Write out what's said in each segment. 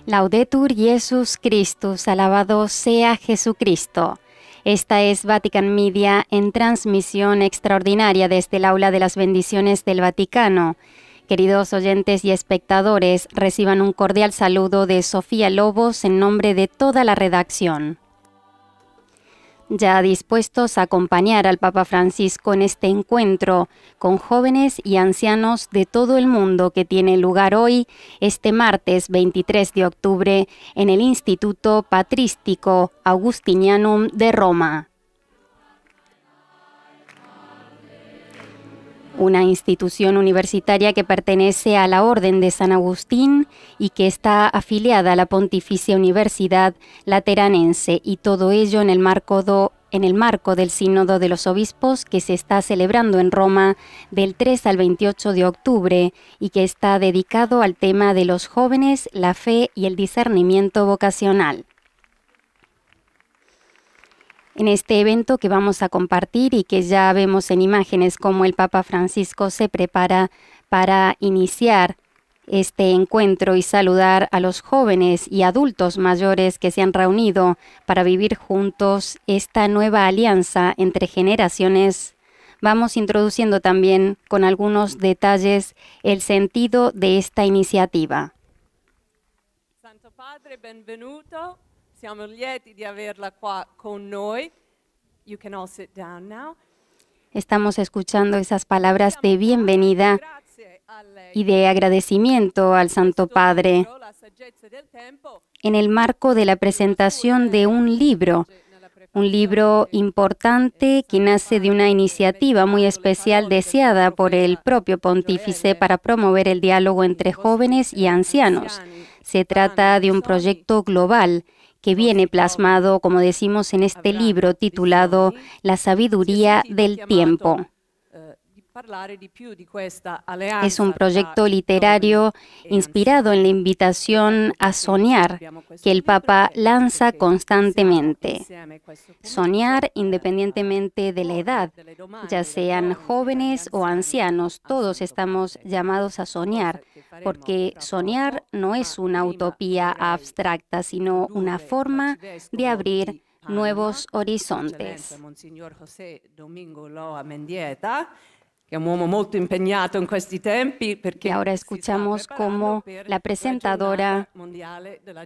Laudetur Jesus Christus, alabado sea Jesucristo. Esta es Vatican Media en transmisión extraordinaria desde el Aula de las Bendiciones del Vaticano. Queridos oyentes y espectadores, reciban un cordial saludo de Sofía Lobos en nombre de toda la redacción. Ya dispuestos a acompañar al Papa Francisco en este encuentro con jóvenes y ancianos de todo el mundo que tiene lugar hoy, este martes 23 de octubre, en el Instituto Patrístico Augustinianum de Roma. Una institución universitaria que pertenece a la Orden de San Agustín y que está afiliada a la Pontificia Universidad Lateranense, y todo ello en el marco del Sínodo de los Obispos que se está celebrando en Roma del 3 al 28 de octubre y que está dedicado al tema de los jóvenes, la fe y el discernimiento vocacional. En este evento que vamos a compartir y que ya vemos en imágenes cómo el Papa Francisco se prepara para iniciar este encuentro y saludar a los jóvenes y adultos mayores que se han reunido para vivir juntos esta nueva alianza entre generaciones, vamos introduciendo también con algunos detalles el sentido de esta iniciativa. Santo Padre, benvenuto. Siamo lieti di averla qua con noi. You can all sit down now. Estamos escuchando esas palabras de bienvenida y de agradecimiento al Santo Padre en el marco de la presentación de un libro importante que nace de una iniciativa muy especial deseada por el propio pontífice para promover el diálogo entre jóvenes y ancianos. Se trata de un proyecto global que viene plasmado, como decimos, en este libro titulado La sabiduría del tiempo. Es un proyecto literario inspirado en la invitación a soñar que el Papa lanza constantemente. Soñar independientemente de la edad, ya sean jóvenes o ancianos, todos estamos llamados a soñar, porque soñar no es una utopía abstracta, sino una forma de abrir nuevos horizontes. Y ahora escuchamos cómo la presentadora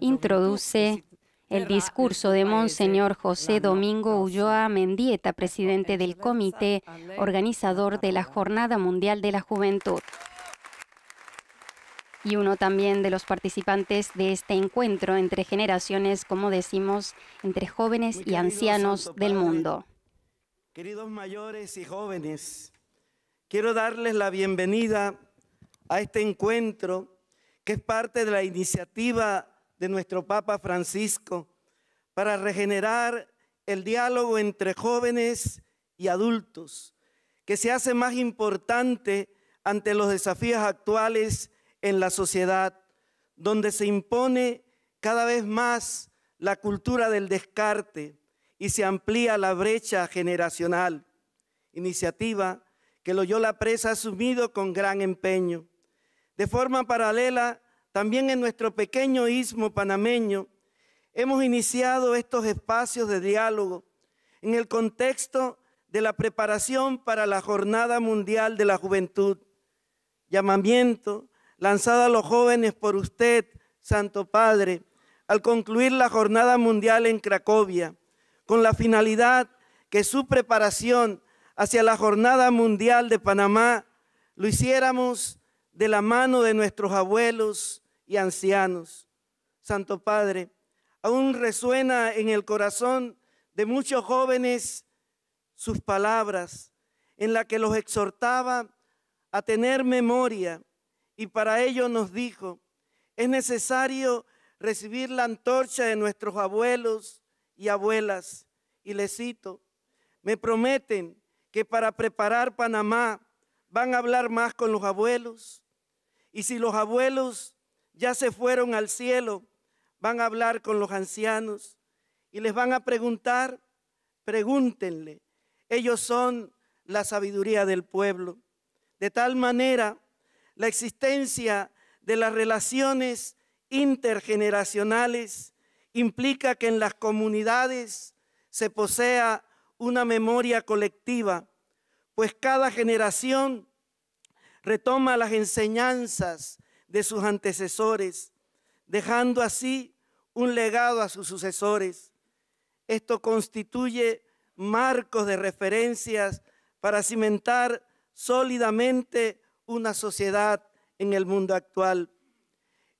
introduce el discurso de Monseñor José Domingo Ulloa Mendieta, presidente del comité organizador de la Jornada Mundial de la Juventud, y uno también de los participantes de este encuentro entre generaciones, como decimos, entre jóvenes y ancianos del mundo. Queridos mayores y jóvenes, quiero darles la bienvenida a este encuentro que es parte de la iniciativa de nuestro Papa Francisco para regenerar el diálogo entre jóvenes y adultos, que se hace más importante ante los desafíos actuales en la sociedad, donde se impone cada vez más la cultura del descarte y se amplía la brecha generacional. Iniciativa que Loyola Press ha asumido con gran empeño. De forma paralela, también en nuestro pequeño istmo panameño, hemos iniciado estos espacios de diálogo en el contexto de la preparación para la Jornada Mundial de la Juventud, llamamiento lanzado a los jóvenes por usted, Santo Padre, al concluir la Jornada Mundial en Cracovia, con la finalidad que su preparación hacia la Jornada Mundial de Panamá lo hiciéramos de la mano de nuestros abuelos y ancianos. Santo Padre, aún resuena en el corazón de muchos jóvenes sus palabras, en las que los exhortaba a tener memoria, y para ello nos dijo: es necesario recibir la antorcha de nuestros abuelos y abuelas, y les cito: me prometen que para preparar Panamá van a hablar más con los abuelos, y si los abuelos ya se fueron al cielo, van a hablar con los ancianos y les van a preguntar, pregúntenle, ellos son la sabiduría del pueblo. De tal manera, la existencia de las relaciones intergeneracionales implica que en las comunidades se posea una memoria colectiva, pues cada generación retoma las enseñanzas de sus antecesores, dejando así un legado a sus sucesores. Esto constituye marcos de referencias para cimentar sólidamente una sociedad en el mundo actual.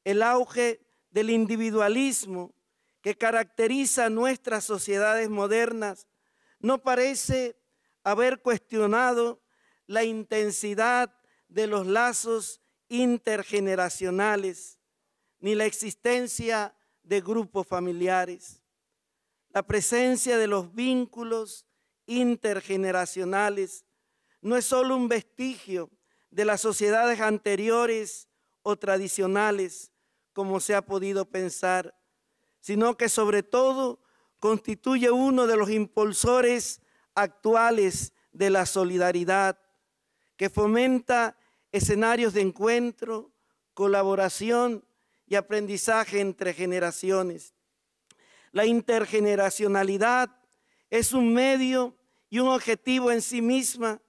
El auge del individualismo que caracteriza nuestras sociedades modernas no parece haber cuestionado la intensidad de los lazos intergeneracionales ni la existencia de grupos familiares. La presencia de los vínculos intergeneracionales no es solo un vestigio de las sociedades anteriores o tradicionales, como se ha podido pensar, sino que sobre todo constituye uno de los impulsores actuales de la solidaridad, que fomenta escenarios de encuentro, colaboración y aprendizaje entre generaciones. La intergeneracionalidad es un medio y un objetivo en sí misma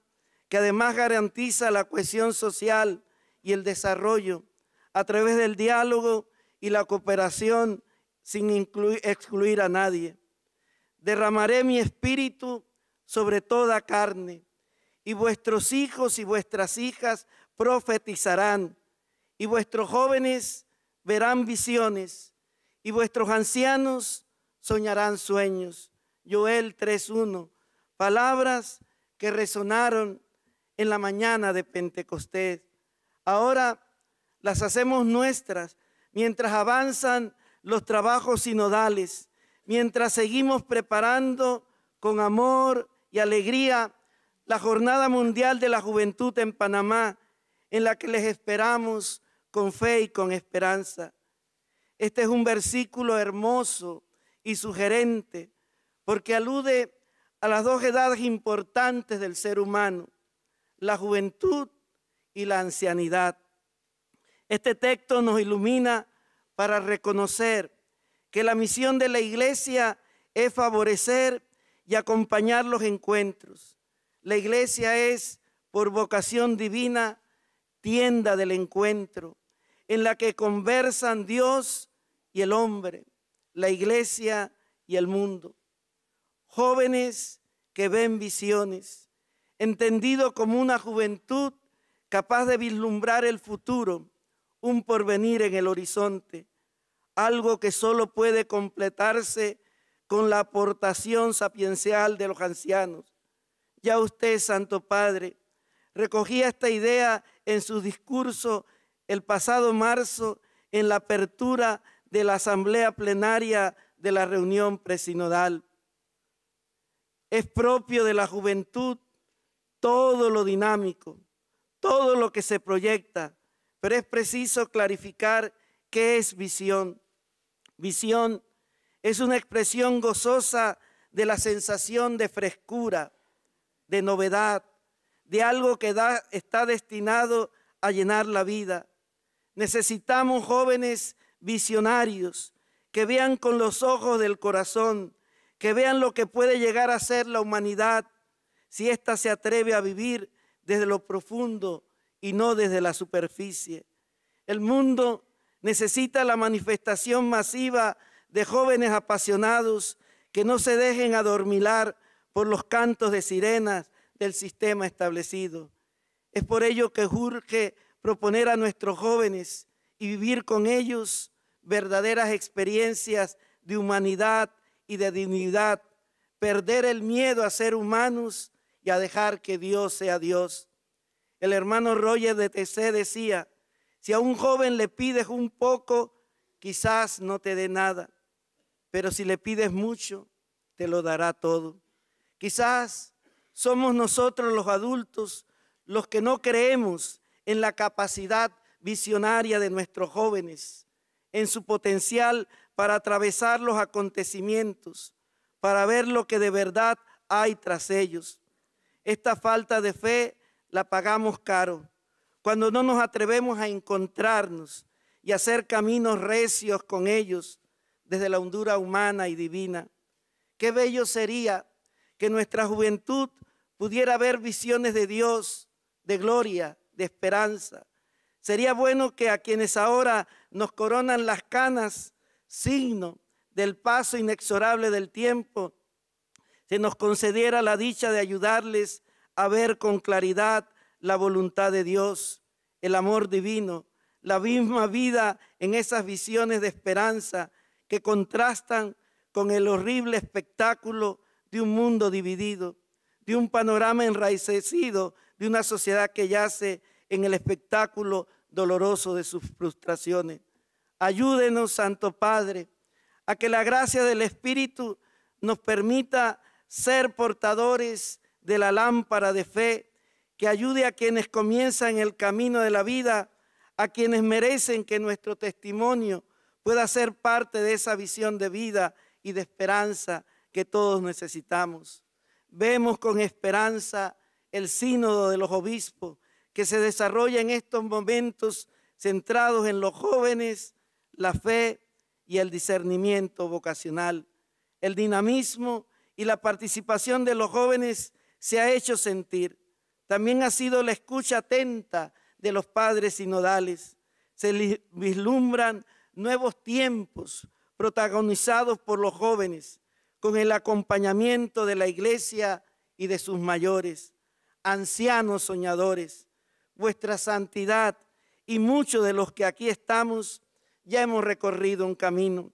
que además garantiza la cohesión social y el desarrollo a través del diálogo y la cooperación sin excluir a nadie. Derramaré mi espíritu sobre toda carne, y vuestros hijos y vuestras hijas profetizarán, y vuestros jóvenes verán visiones, y vuestros ancianos soñarán sueños. Joel 3:1, palabras que resonaron en la mañana de Pentecostés. Ahora las hacemos nuestras mientras avanzan los trabajos sinodales, mientras seguimos preparando con amor y alegría la Jornada Mundial de la Juventud en Panamá, en la que les esperamos con fe y con esperanza. Este es un versículo hermoso y sugerente, porque alude a las dos edades importantes del ser humano, la juventud y la ancianidad. Este texto nos ilumina para reconocer que la misión de la Iglesia es favorecer y acompañar los encuentros. La Iglesia es, por vocación divina, tienda del encuentro, en la que conversan Dios y el hombre, la Iglesia y el mundo. Jóvenes que ven visiones, entendido como una juventud capaz de vislumbrar el futuro, un porvenir en el horizonte, algo que solo puede completarse con la aportación sapiencial de los ancianos. Ya usted, Santo Padre, recogía esta idea en su discurso el pasado marzo en la apertura de la asamblea plenaria de la reunión presinodal. Es propio de la juventud todo lo dinámico, todo lo que se proyecta, pero es preciso clarificar qué es visión. Visión es una expresión gozosa de la sensación de frescura, de novedad, de algo que está destinado a llenar la vida. Necesitamos jóvenes visionarios que vean con los ojos del corazón, que vean lo que puede llegar a ser la humanidad si ésta se atreve a vivir desde lo profundo y no desde la superficie. El mundo necesita la manifestación masiva de jóvenes apasionados que no se dejen adormilar por los cantos de sirenas del sistema establecido. Es por ello que urge proponer a nuestros jóvenes y vivir con ellos verdaderas experiencias de humanidad y de dignidad, perder el miedo a ser humanos y a dejar que Dios sea Dios. El hermano Roger de TC decía, si a un joven le pides un poco, quizás no te dé nada, pero si le pides mucho, te lo dará todo. Quizás somos nosotros los adultos los que no creemos en la capacidad visionaria de nuestros jóvenes, en su potencial para atravesar los acontecimientos, para ver lo que de verdad hay tras ellos. Esta falta de fe la pagamos caro cuando no nos atrevemos a encontrarnos y hacer caminos recios con ellos desde la hondura humana y divina. Qué bello sería que nuestra juventud pudiera ver visiones de Dios, de gloria, de esperanza. Sería bueno que a quienes ahora nos coronan las canas, signo del paso inexorable del tiempo, se nos concediera la dicha de ayudarles a ver con claridad la voluntad de Dios, el amor divino, la misma vida en esas visiones de esperanza que contrastan con el horrible espectáculo de un mundo dividido, de un panorama enraizecido, de una sociedad que yace en el espectáculo doloroso de sus frustraciones. Ayúdenos, Santo Padre, a que la gracia del Espíritu nos permita ser portadores de la lámpara de fe, que ayude a quienes comienzan el camino de la vida, a quienes merecen que nuestro testimonio pueda ser parte de esa visión de vida y de esperanza que todos necesitamos. Vemos con esperanza el sínodo de los obispos que se desarrolla en estos momentos centrados en los jóvenes, la fe y el discernimiento vocacional. El dinamismo y la participación de los jóvenes se ha hecho sentir. También ha sido la escucha atenta de los padres sinodales. Se vislumbran nuevos tiempos protagonizados por los jóvenes, con el acompañamiento de la iglesia y de sus mayores, ancianos soñadores. Vuestra santidad y muchos de los que aquí estamos ya hemos recorrido un camino.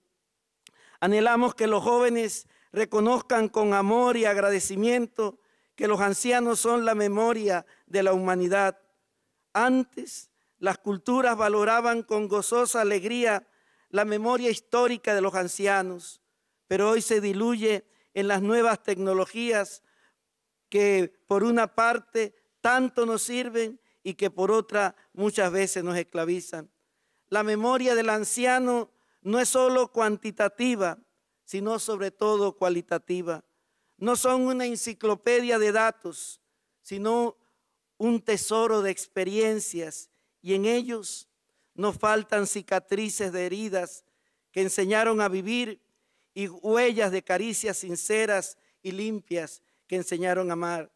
Anhelamos que los jóvenes reconozcan con amor y agradecimiento que los ancianos son la memoria de la humanidad. Antes, las culturas valoraban con gozosa alegría la memoria histórica de los ancianos, pero hoy se diluye en las nuevas tecnologías que por una parte tanto nos sirven y que por otra muchas veces nos esclavizan. La memoria del anciano no es solo cuantitativa, sino sobre todo cualitativa. No son una enciclopedia de datos, sino un tesoro de experiencias, y en ellos no faltan cicatrices de heridas que enseñaron a vivir y huellas de caricias sinceras y limpias que enseñaron a amar.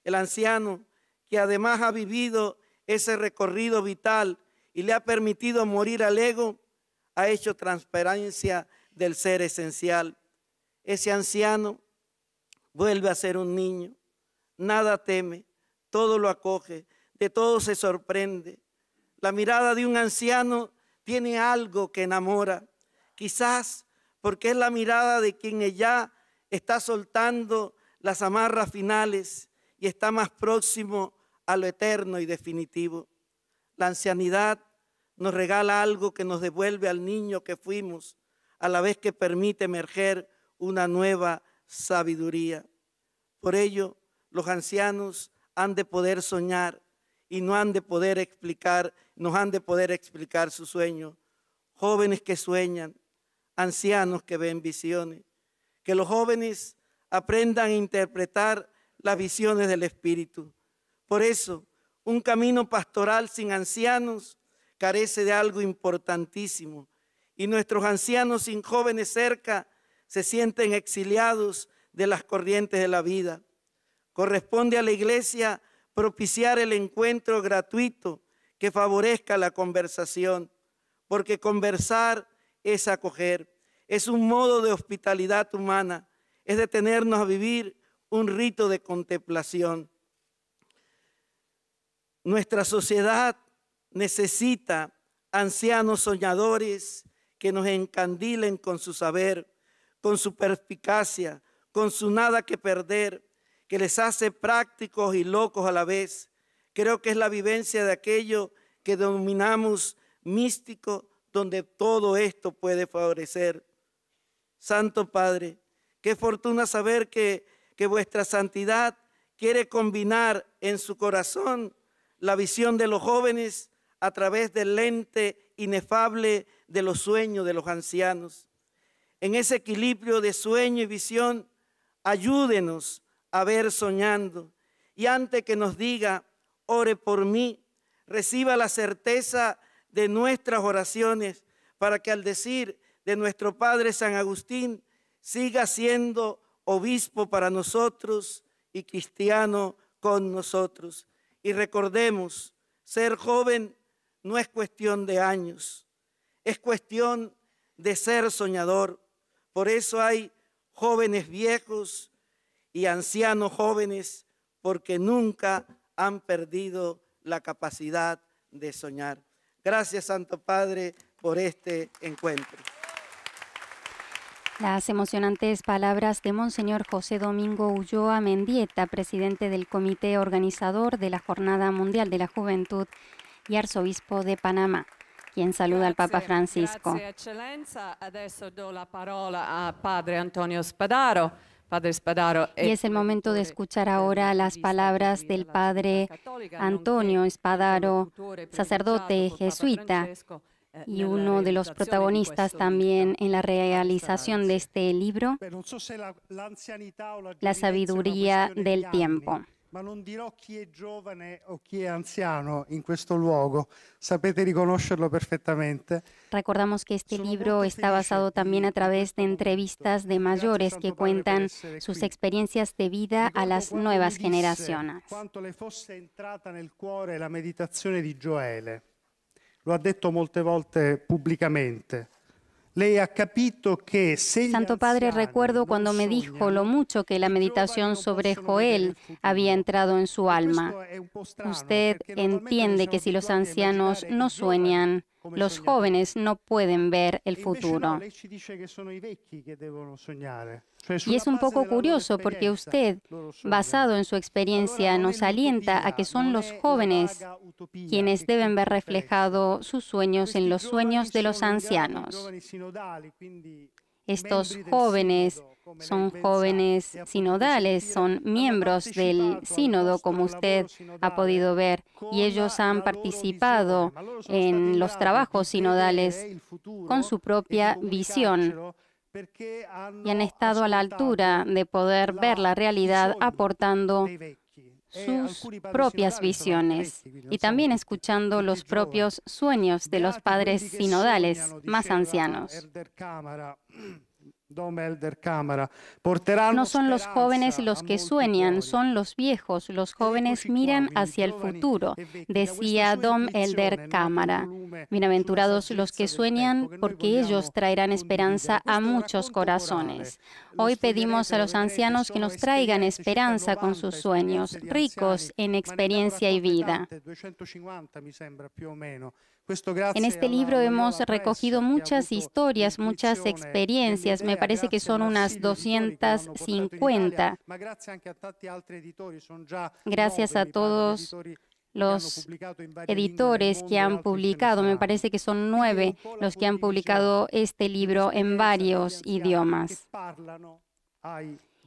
El anciano, que además ha vivido ese recorrido vital y le ha permitido morir al ego, ha hecho transparencia del ser esencial. Ese anciano vuelve a ser un niño, nada teme, todo lo acoge, de todo se sorprende. La mirada de un anciano tiene algo que enamora, quizás porque es la mirada de quien ya está soltando las amarras finales y está más próximo a lo eterno y definitivo. La ancianidad nos regala algo que nos devuelve al niño que fuimos, a la vez que permite emerger una nueva sabiduría. Por ello, los ancianos han de poder soñar y nos han de poder explicar su sueño. Jóvenes que sueñan, ancianos que ven visiones. Que los jóvenes aprendan a interpretar las visiones del Espíritu. Por eso, un camino pastoral sin ancianos carece de algo importantísimo. Y nuestros ancianos sin jóvenes cerca se sienten exiliados de las corrientes de la vida. Corresponde a la iglesia propiciar el encuentro gratuito que favorezca la conversación, porque conversar es acoger, es un modo de hospitalidad humana, es detenernos a vivir un rito de contemplación. Nuestra sociedad necesita ancianos soñadores que nos encandilen con su saber, con su perspicacia, con su nada que perder, que les hace prácticos y locos a la vez. Creo que es la vivencia de aquello que denominamos místico, donde todo esto puede favorecer. Santo Padre, qué fortuna saber que vuestra santidad quiere combinar en su corazón la visión de los jóvenes a través del lente inefable de los sueños de los ancianos. En ese equilibrio de sueño y visión, ayúdenos a ver soñando, y antes que nos diga, ore por mí, reciba la certeza de nuestras oraciones para que al decir de nuestro Padre San Agustín siga siendo obispo para nosotros y cristiano con nosotros. Y recordemos, ser joven no es cuestión de años, es cuestión de ser soñador. Por eso hay jóvenes viejos y ancianos jóvenes, porque nunca han perdido la capacidad de soñar. Gracias, Santo Padre, por este encuentro. Las emocionantes palabras de Monseñor José Domingo Ulloa Mendieta, presidente del Comité Organizador de la Jornada Mundial de la Juventud y arzobispo de Panamá, quien saluda al Papa Francisco. Grazie, Eccellenza. Adesso do la parola a Padre Antonio Spadaro. Padre Spadaro Y es el momento de escuchar ahora las palabras del Padre Antonio Spadaro, sacerdote jesuita y uno de los protagonistas también en la realización de este libro, La sabiduría del tiempo. Ma non dirò chi è giovane o chi è anziano in questo luogo, sapete riconoscerlo perfettamente. Recordamos que este libro está basado también a través de entrevistas de mayores que cuentan sus experiencias de vida a las nuevas generaciones. Quanto le fosse entrata nel cuore la meditazione di Gioele. Lo ha detto molte volte pubblicamente. Lei ha capito que Santo Padre, recuerdo cuando me dijo lo mucho que la meditación sobre Joel había entrado en su alma. Usted entiende que si los ancianos no sueñan, los jóvenes no pueden ver el futuro. Y es un poco curioso porque usted, basado en su experiencia, nos alienta a que son los jóvenes quienes deben ver reflejado sus sueños en los sueños de los ancianos. Estos jóvenes son jóvenes sinodales, son miembros del sínodo, como usted ha podido ver, y ellos han participado en los trabajos sinodales con su propia visión y han estado a la altura de poder ver la realidad aportando sus propias visiones y también escuchando los propios sueños de los padres sinodales más ancianos. No son los jóvenes los que sueñan, son los viejos. Los jóvenes miran hacia el futuro, decía Dom Elder Cámara. Bienaventurados los que sueñan, porque ellos traerán esperanza a muchos corazones. Hoy pedimos a los ancianos que nos traigan esperanza con sus sueños, ricos en experiencia y vida. En este libro hemos recogido muchas historias, muchas experiencias, me parece que son unas 250. Gracias a todos los editores que han publicado, me parece que son 9 los que han publicado este libro en varios idiomas.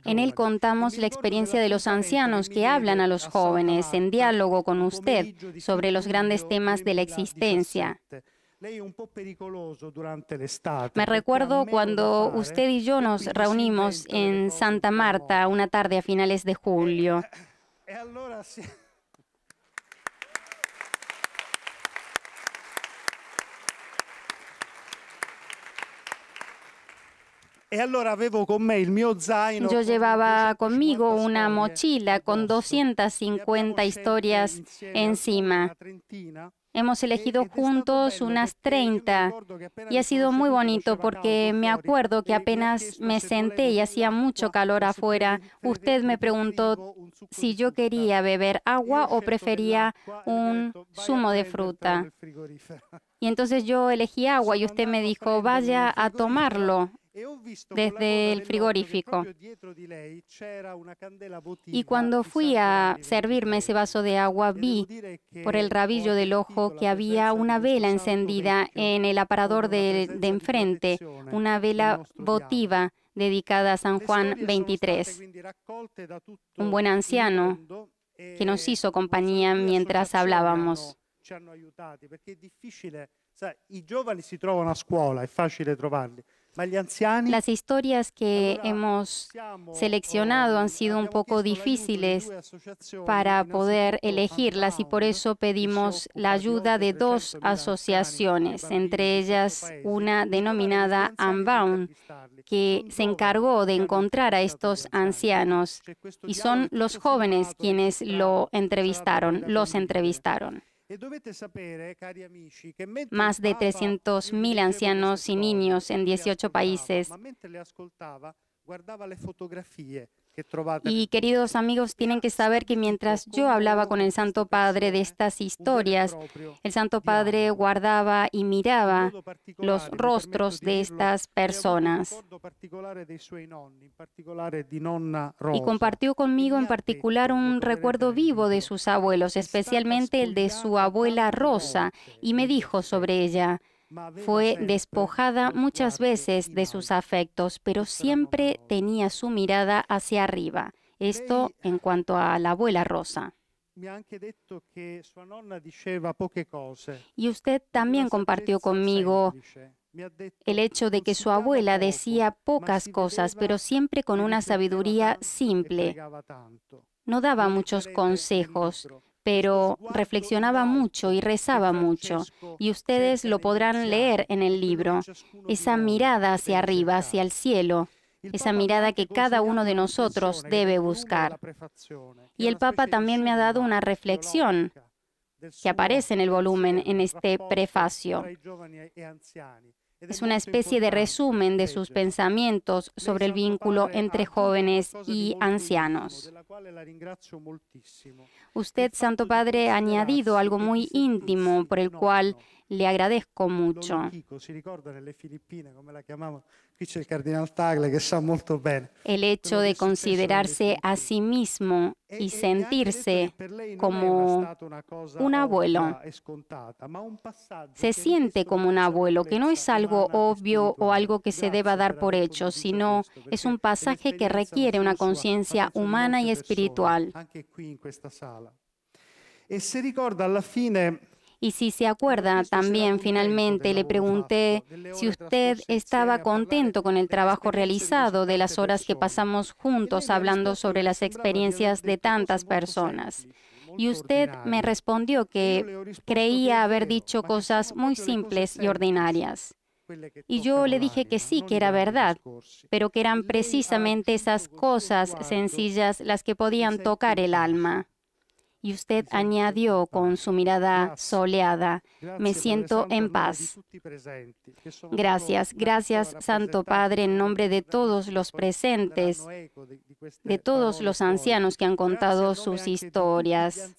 En él contamos la experiencia de los ancianos que hablan a los jóvenes en diálogo con usted sobre los grandes temas de la existencia. Me recuerdo cuando usted y yo nos reunimos en Santa Marta una tarde a finales de julio. Yo llevaba conmigo una mochila con 250 historias encima. Hemos elegido juntos unas 30 y ha sido muy bonito porque me acuerdo que apenas me senté y hacía mucho calor afuera, usted me preguntó si yo quería beber agua o prefería un zumo de fruta. Y entonces yo elegí agua y usted me dijo, vaya a tomarlo desde el frigorífico. Y cuando fui a servirme ese vaso de agua, vi por el rabillo del ojo que había una vela encendida en el aparador de enfrente, una vela votiva dedicada a San Juan 23, un buen anciano que nos hizo compañía mientras hablábamos. ci hanno aiutati, perché è difficile, sai, i giovani si trovano a scuola, è facile trovarli, ma gli anziani... Las historias que hemos seleccionado han sido un poco difíciles para poder elegirlas y por eso pedimos la ayuda de dos asociaciones, entre ellas una denominada Unbound, que se encargó de encontrar a estos ancianos y son los jóvenes quienes los entrevistaron. Más de 300.000 ancianos y niños en 18 países. Y queridos amigos, tienen que saber que mientras yo hablaba con el Santo Padre de estas historias, el Santo Padre guardaba y miraba los rostros de estas personas. Y compartió conmigo en particular un recuerdo vivo de sus abuelos, especialmente el de su abuela Rosa, y me dijo sobre ella: fue despojada muchas veces de sus afectos, pero siempre tenía su mirada hacia arriba. Esto en cuanto a la abuela Rosa. Y usted también compartió conmigo el hecho de que su abuela decía pocas cosas, pero siempre con una sabiduría simple. No daba muchos consejos, pero reflexionaba mucho y rezaba mucho, y ustedes lo podrán leer en el libro. Esa mirada hacia arriba, hacia el cielo, esa mirada que cada uno de nosotros debe buscar. Y el Papa también me ha dado una reflexión que aparece en el volumen, en este prefacio. Es una especie de resumen de sus pensamientos sobre el vínculo entre jóvenes y ancianos. Usted, Santo Padre, ha añadido algo muy íntimo por el cual le agradezco mucho. El hecho de considerarse a sí mismo y sentirse como un abuelo. Se siente como un abuelo, que no es algo obvio o algo que se deba dar por hecho, sino es un pasaje que requiere una conciencia humana y espiritual. Y si se acuerda, también finalmente le pregunté si usted estaba contento con el trabajo realizado, de las horas que pasamos juntos hablando sobre las experiencias de tantas personas. Y usted me respondió que creía haber dicho cosas muy simples y ordinarias. Y yo le dije que sí, que era verdad, pero que eran precisamente esas cosas sencillas las que podían tocar el alma. Y usted añadió con su mirada soleada: me siento en paz. Gracias, gracias, Santo Padre, en nombre de todos los presentes, de todos los ancianos que han contado sus historias.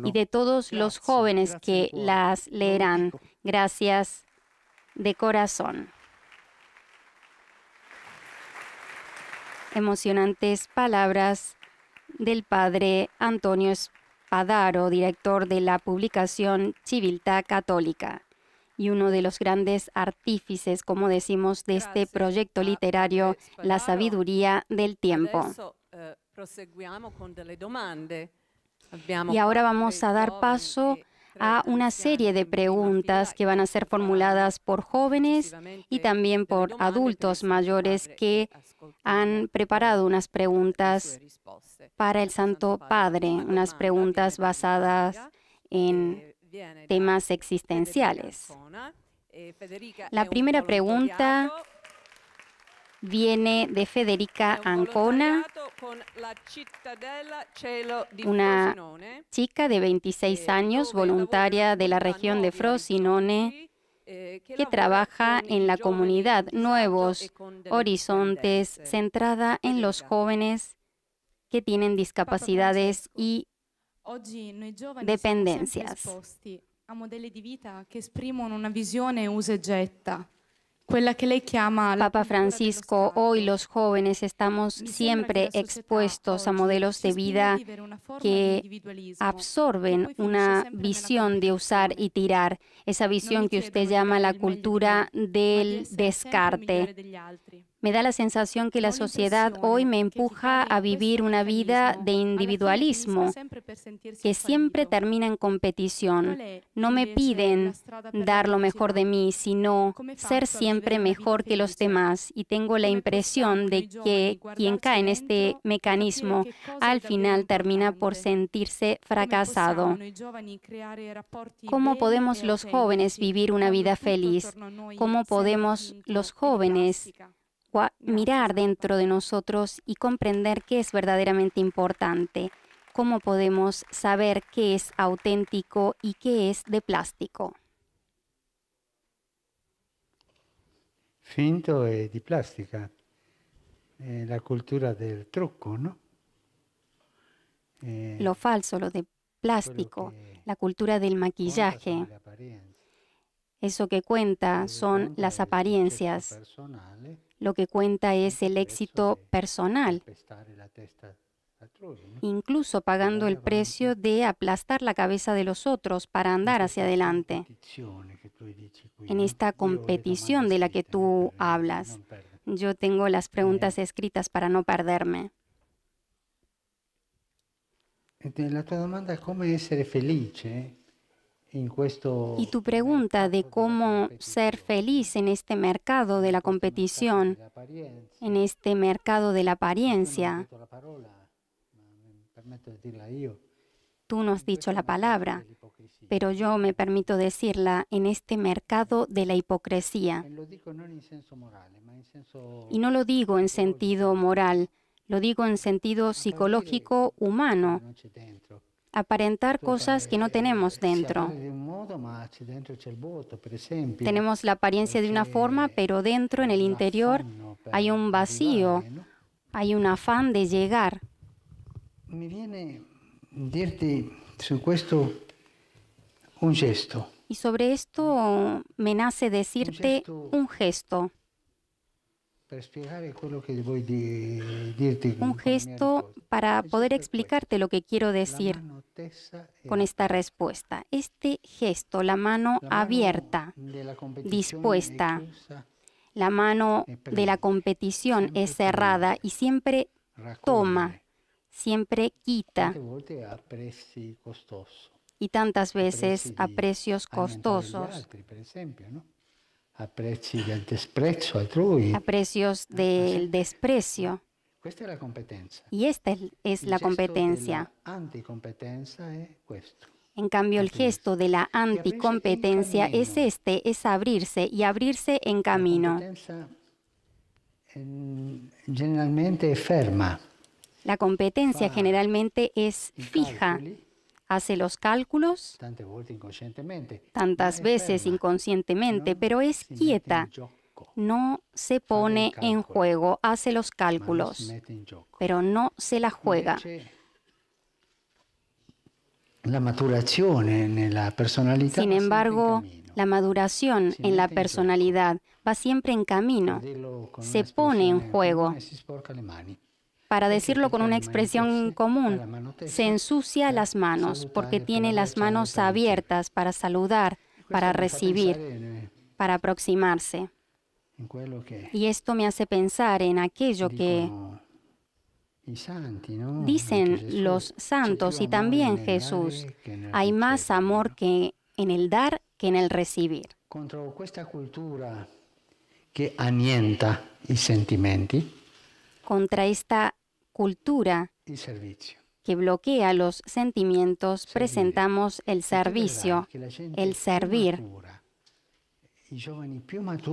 Y de todos los jóvenes que las leerán. Gracias de corazón. Emocionantes palabras del padre Antonio Spadaro, director de la publicación Civiltà Católica y uno de los grandes artífices, como decimos, de este proyecto literario, La sabiduría del tiempo. Y ahora vamos a dar paso a una serie de preguntas que van a ser formuladas por jóvenes y también por adultos mayores que han preparado unas preguntas para el Santo Padre, unas preguntas basadas en temas existenciales. La primera pregunta viene de Federica Ancona, una chica de 26 años, voluntaria de la región de Frosinone, que trabaja en la comunidad Nuevos Horizontes, centrada en los jóvenes que tienen discapacidades y dependencias. A modelli di vita che esprimono una visione usa e getta. Papa Francisco, hoy los jóvenes estamos siempre expuestos a modelos de vida que absorben una visión de usar y tirar, esa visión que usted llama la cultura del descarte. Me da la sensación que la sociedad hoy me empuja a vivir una vida de individualismo, que siempre termina en competición. No me piden dar lo mejor de mí, sino ser siempre mejor que los demás. Y tengo la impresión de que quien cae en este mecanismo al final termina por sentirse fracasado. ¿Cómo podemos los jóvenes vivir una vida feliz? ¿Cómo podemos los jóvenes mirar dentro de nosotros y comprender qué es verdaderamente importante? ¿Cómo podemos saber qué es auténtico y qué es de plástico? Finto e di plastica, la cultura del trucco, ¿no? Lo falso, lo de plástico, la cultura del maquillaje. Eso que cuenta son las apariencias. Lo que cuenta es el éxito personal, incluso pagando el precio de aplastar la cabeza de los otros para andar hacia adelante. En esta competición de la que tú hablas, yo tengo las preguntas escritas para no perderme. La tua domanda è come essere felice in questo. Y tu pregunta de cómo ser feliz en este mercado de la competición, en este mercado de la apariencia. Tú no has dicho la palabra, pero yo me permito decirla, en este mercado de la hipocresía. Y no lo digo en sentido moral, lo digo en sentido psicológico humano. Aparentar cosas que no tenemos dentro. Tenemos la apariencia de una forma, pero dentro, en el interior, hay un vacío, hay un afán de llegar. Mi viene dirti su questo un gesto. Y sobre esto me nace decirte un gesto. Un gesto para poder explicarte lo que quiero decir con esta respuesta. Este gesto, la mano abierta, dispuesta, la mano de la competición es cerrada y siempre toma, siempre quita. Y tantas veces a precios costosos. A precios del desprecio. Y esta es la competencia. En cambio, el gesto de la anticompetencia es es abrirse y abrirse en camino. Generalmente ferma. La competencia generalmente es fija. Hace los cálculos, tantas veces inconscientemente, pero es quieta. No se pone en juego, hace los cálculos, pero no se la juega. Sin embargo, la maduración en la personalidad va siempre en camino, se pone en juego. Para decirlo con una expresión común, se ensucia las manos porque tiene las manos abiertas para saludar, para recibir, para aproximarse. Y esto me hace pensar en aquello que dicen los santos y también Jesús. Hay más amor que en el dar que en el recibir. Contra esta cultura que annienta i sentimenti. Contra esta cultura que bloquea los sentimientos, presentamos el servicio, el servir.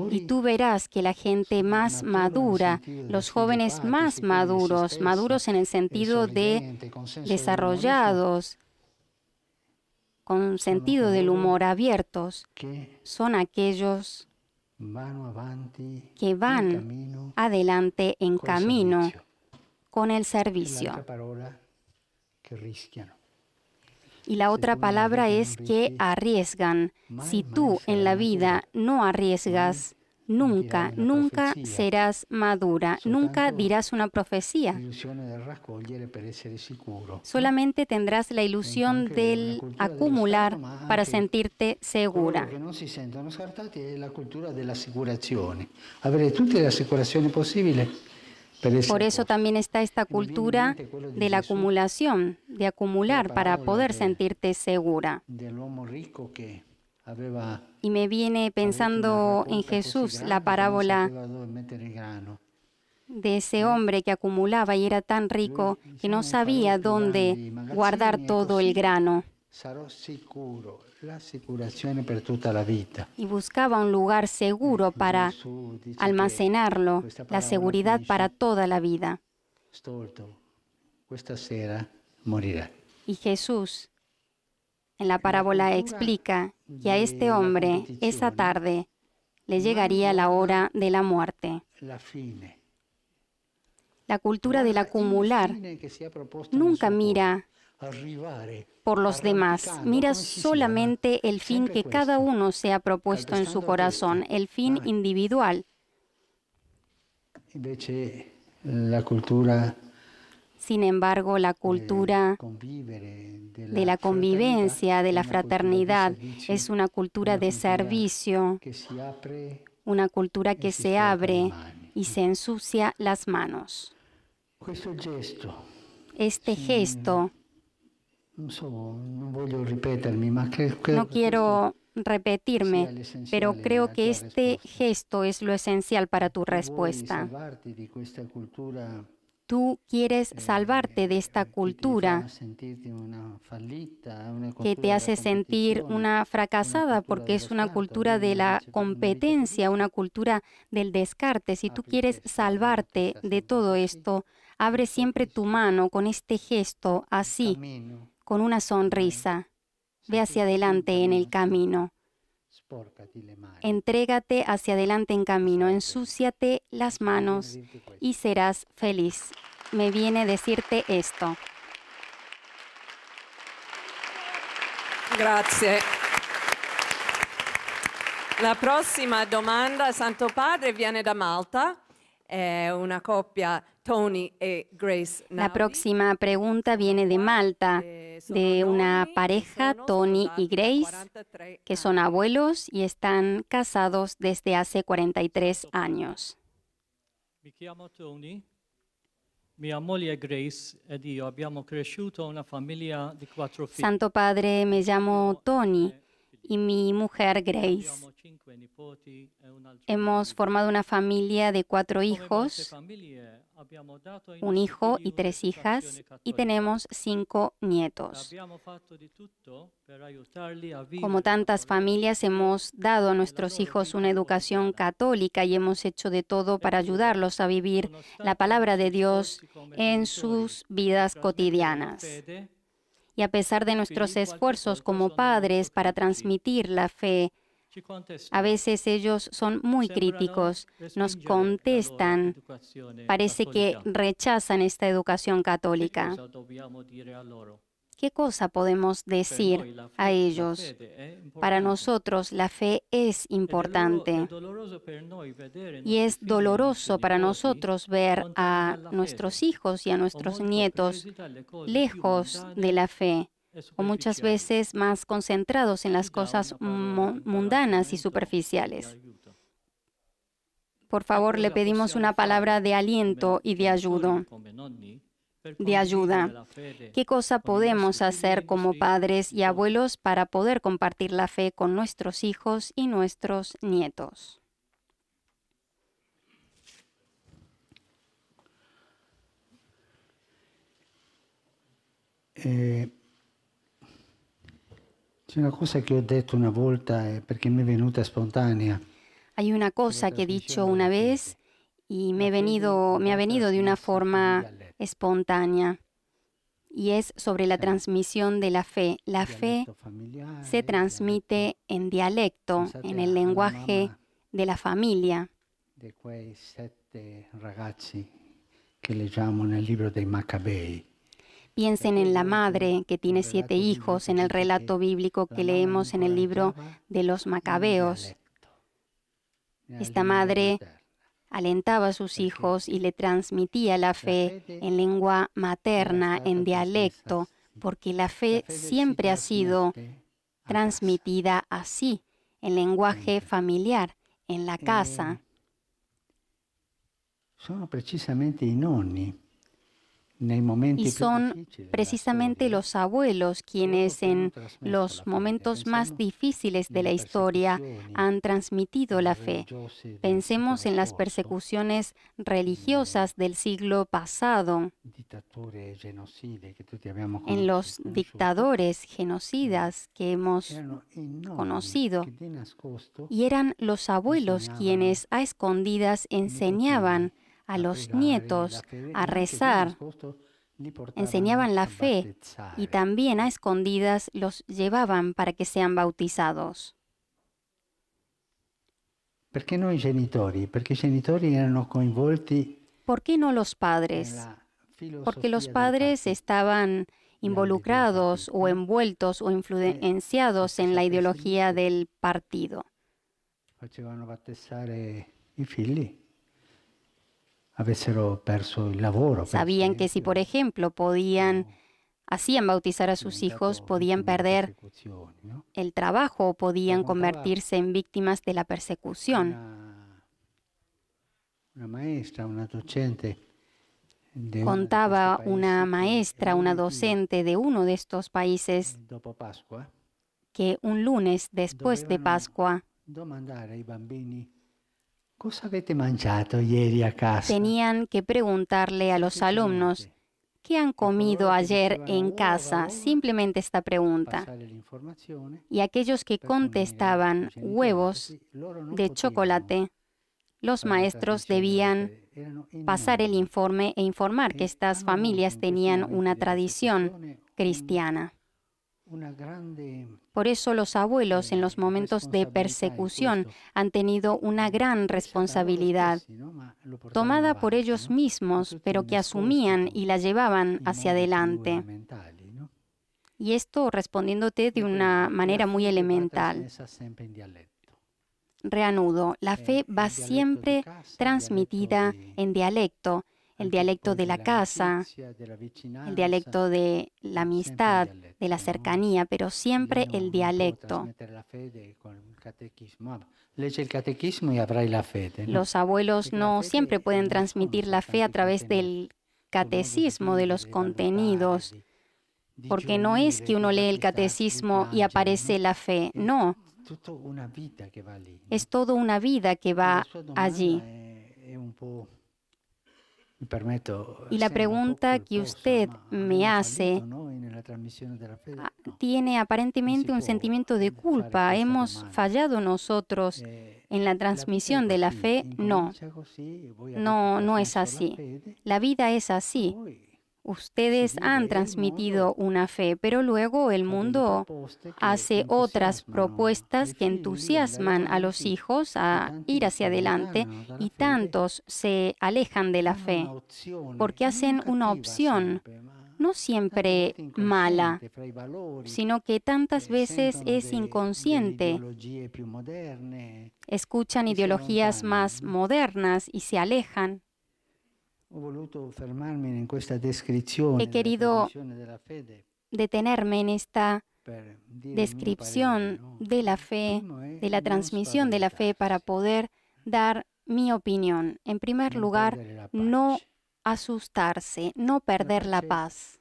Y tú verás que la gente más madura, los jóvenes más maduros, maduros en el sentido de desarrollados, con sentido del humor abiertos, son aquellos que van adelante en camino con el servicio. Y la otra palabra es que arriesgan. Si tú en la vida no arriesgas, Nunca, dirai una nunca profezia, serás madura, nunca soltanto dirás una profecía. l'illusione del raccogliere per essere sicuro. Solamente tendrás la Ecco, ilusión anche una del cultura dello acumular Stato, ma para anche sentirte coloro segura. che non si sentono scartati è la cultura dell'assicurazione. Avere tutte le assicurazioni possibili per Por essere a eso posto. también está esta E mi viene in cultura mente quello di de la Gesù, acumulación, de acumular para parábola poder sentirte segura. dell'uomo ricco che aveva Y me viene avuto una pensando en raccolta così Jesús la grande che non parábola sapeva dove mettere il grano. de ese hombre que acumulaba y era tan rico Lui que dice, no farò sabía più dónde grandi magazzini guardar e todo el così grano. sarò sicuro, l'assicurazione per tutta la vita. Y buscaba un lugar seguro para Gesù dice che almacenarlo, questa la parabola seguridad finisce, para toda la vida. stolto, questa sera morirai. Y Jesús en la parábola explica que a este hombre esa tarde le llegaría la hora de la muerte. La fine. La cultura del Guarda il acumular fine che si è proposto nel nunca suo mira cuore, arrivare por los demás, arrampicando, mira come si solamente el fin Sempre que cada questo, uno se ha propuesto en su calpestando corazón, teste. el fin Vai. individual. Invece la cultura Sin embargo, la cultura de la convivencia, de la fraternidad, es una cultura de servicio, che si apre una cultura que si se sporca le abre mani. y se ensucia las manos. questo gesto. Este gesto, Non so, non voglio ripetermi, ma credo no che quiero sia repetirme, l'essenziale pero creo nella que tua este risposta. gesto es lo esencial para tu Tu vuoi respuesta. salvarti di questa cultura Tú quieres salvarte de esta che ti cultura fa sentirti una fallita, una que te cultura hace della sentir competizione, una fracasada cultura porque es dello una scarto. cultura Lui de la invece competencia, una cultura del descarte. Si tú Apri quieres questo, salvarte questa de sempre todo così, esto, abre questo siempre tu gesto, mano con este gesto así, cammino, con una sonrisa. Ve hacia adelante en el camino. sporcati le mani. Entrégate hacia adelante en camino, ensúciate las manos y serás feliz. Me viene decirte esto. Grazie. La prossima domanda, Santo Padre, viene da Malta. È una coppia, Tony e Grace La Naudi. próxima pregunta viene de Malta, de una pareja, Tony y Grace, que son abuelos y están casados desde hace 43 años. Mi chiamo Tony, mia moglie Grace ed io abbiamo cresciuto una famiglia di 4 figli. Santo Padre, me llamo Tony y mi mujer Grace. Abbiamo 5 nipoti e un altro Hemos formado una familia de 4 Come molte hijos, famiglie, abbiamo dato ai un nostri hijo figli y 3 hijas, un'educazione y cattolica. tenemos 5 nietos. Abbiamo fatto di tutto per aiutarli a vivere Como tantas la loro familias, hemos dado a nuestros hijos una educación católica y hemos hecho de todo para ayudarlos a vivir la palabra de Dios en sus vidas cotidianas. Y a pesar de nuestros esfuerzos como padres para transmitir la fe, a veces ellos son muy críticos, nos contestan, parece que rechazan esta educación católica. ¿Qué cosa podemos decir a ellos? Para nosotros la fe es importante y es doloroso para nosotros ver a nuestros hijos y a nuestros nietos lejos de la fe o muchas veces más concentrados en las cosas mundanas y superficiales. Por favor, le pedimos una palabra de aliento y de ayuda. ¿Qué cosa podemos hacer como padres y abuelos para poder compartir la fe con nuestros hijos y nuestros nietos? C'è una cosa che ho detto una volta perché mi è venuta spontanea. Hay una cosa que he dicho una vez y me ha venido de una forma espontánea, y es sobre la transmisión de la fe. La fe se transmite en dialecto, en el lenguaje de la familia. Di quei 7 ragazzi che leggiamo nel libro dei Maccabei. Piensen en la madre que tiene 7 hijos en el relato bíblico que leemos en el libro de los Macabeos. Esta madre alentaba a sus hijos y le transmitía la fe en lengua materna, en dialecto, porque la fe siempre ha sido transmitida así, en lenguaje familiar, en la casa. Sono precisamente i nonni, nei momenti Y più son difficili della precisamente storia, los abuelos quienes en los momentos más difíciles de la historia han transmitido la fe. Pensemos en las persecuciones religiosas del siglo pasado, dittature genocide che tutti abbiamo en los conosciuto, dictadores genocidas que hemos erano i nonni conocido. che di nascosto Y eran los abuelos quienes a escondidas enseñaban a los nietos a rezar, enseñaban la fe y también a escondidas los llevaban para que sean bautizados. Perché no i genitori? Perché i genitori erano coinvolti ¿Por qué no los padres? nella Porque los filosofia del padres partito. estaban involucrados o envueltos o influenciados en la ideología del partido. Facevano battezzare i figli, avessero perso il lavoro. per Sabían que si, esempio, por ejemplo, hacían bautizar a sus hijos, podían vittime di perder persecuzioni, no? el trabajo o podían Preguntaba convertirse en víctimas de la persecución. Una maestra, una docente de Contaba uno una de maestra, una docente de uno de estos países, dopo Pasqua que un lunes después de dovevano Pascua domandare ai bambini cosa avete mangiato ieri a casa. tenían que preguntarle a los alumnos qué han comido ayer en casa, simplemente esta pregunta. Passare l'informazione Y aquellos que contestaban huevos de chocolate, los maestros debían pasar el informe e informar que estas familias tenían una tradición cristiana. una grande Por eso los abuelos en los momentos de persecución han tenido una gran responsabilidad, tomada por ellos mismos, pero que asumían y la llevaban hacia adelante. Y esto respondiéndote de una manera muy elemental. Reanudo, la fe va siempre transmitida en dialecto, el dialecto de la casa, el dialecto de la amistad, de la cercanía, pero siempre el dialecto. Legge il catechismo e avrai la fede. Los abuelos no siempre pueden transmitir la fe a través del catecismo, de los contenidos, porque no es que uno lee el catecismo y aparece la fe, no. Tutta una vita che va lì. Es toda una vida que va allí. Mi permetto, Y la pregunta que usted me hace tiene aparentemente un sentimiento de culpa. ¿Hemos fallado nosotros en la transmisión de la fe? No, no es así. La vida es así. Ustedes han transmitido una fe, pero luego el mundo hace otras propuestas que entusiasman a los hijos a ir hacia adelante y tantos se alejan de la fe porque hacen una opción no siempre mala, sino que tantas veces es inconsciente. Escuchan ideologías más modernas y se alejan. He querido detenerme en esta descripción de la fe, de la transmisión de la fe, para poder dar mi opinión. En primer lugar, no asustarse, no perder la paz.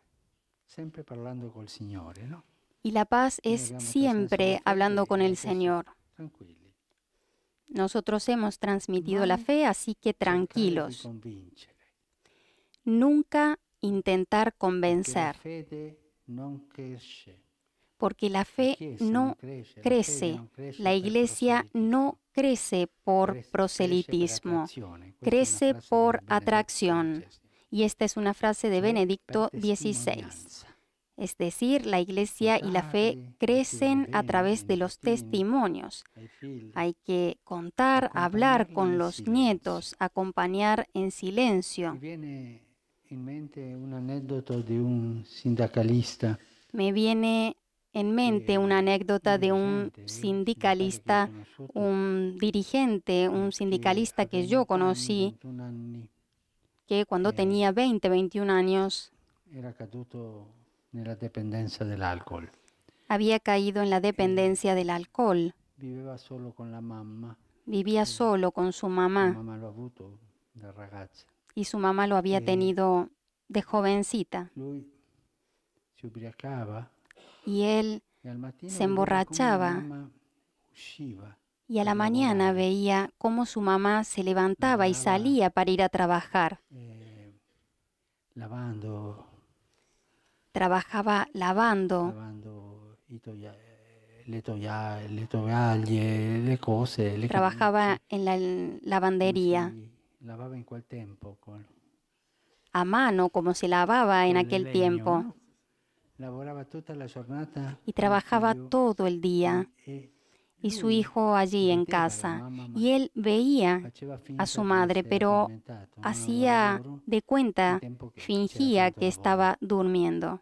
Y la paz es siempre hablando con el Señor. Nosotros hemos transmitido la fe, así que tranquilos. Nunca intentar convencer, porque la fe no crece. La Iglesia no crece por proselitismo, crece por atracción. Y esta es una frase de Benedicto XVI. Es decir, la Iglesia y la fe crecen a través de los testimonios. Hay que contar, hablar con los nietos, acompañar en silencio. In mente un aneddoto di un sindacalista. Me viene en mente una anécdota de un sindicalista, un dirigente, un sindicalista que yo conocí, que cuando tenía 20, 21 años era caduto nella dipendenza dell'alcol. había caído en la dependencia del alcohol. Viveva solo con la mamma. Vivía solo con su La mamá mamma lo ha avuto da ragazza. y su mamá lo había tenido de jovencita. Lui si ubriacava Y él e al mattino se vedeva come la emborrachaba mamma usciva y a la mañana veía cómo su mamá se levantaba y salía para ir a trabajar. lavando Trabajaba lavando, le tovaglie, le cose, le trabajaba en la lavandería camicie. Lavava in quel tempo a mano, como se lavaba en con aquel legno, tiempo, no? Lavorava tutta la giornata y trabajaba figlio todo el día, y su hijo allí en casa. Y él veía faceva finta a su di madre, essere pero addormentato, no? hacía Al lavoro, de cuenta, al tempo che fingía c'era tanto que lavoro. estaba durmiendo.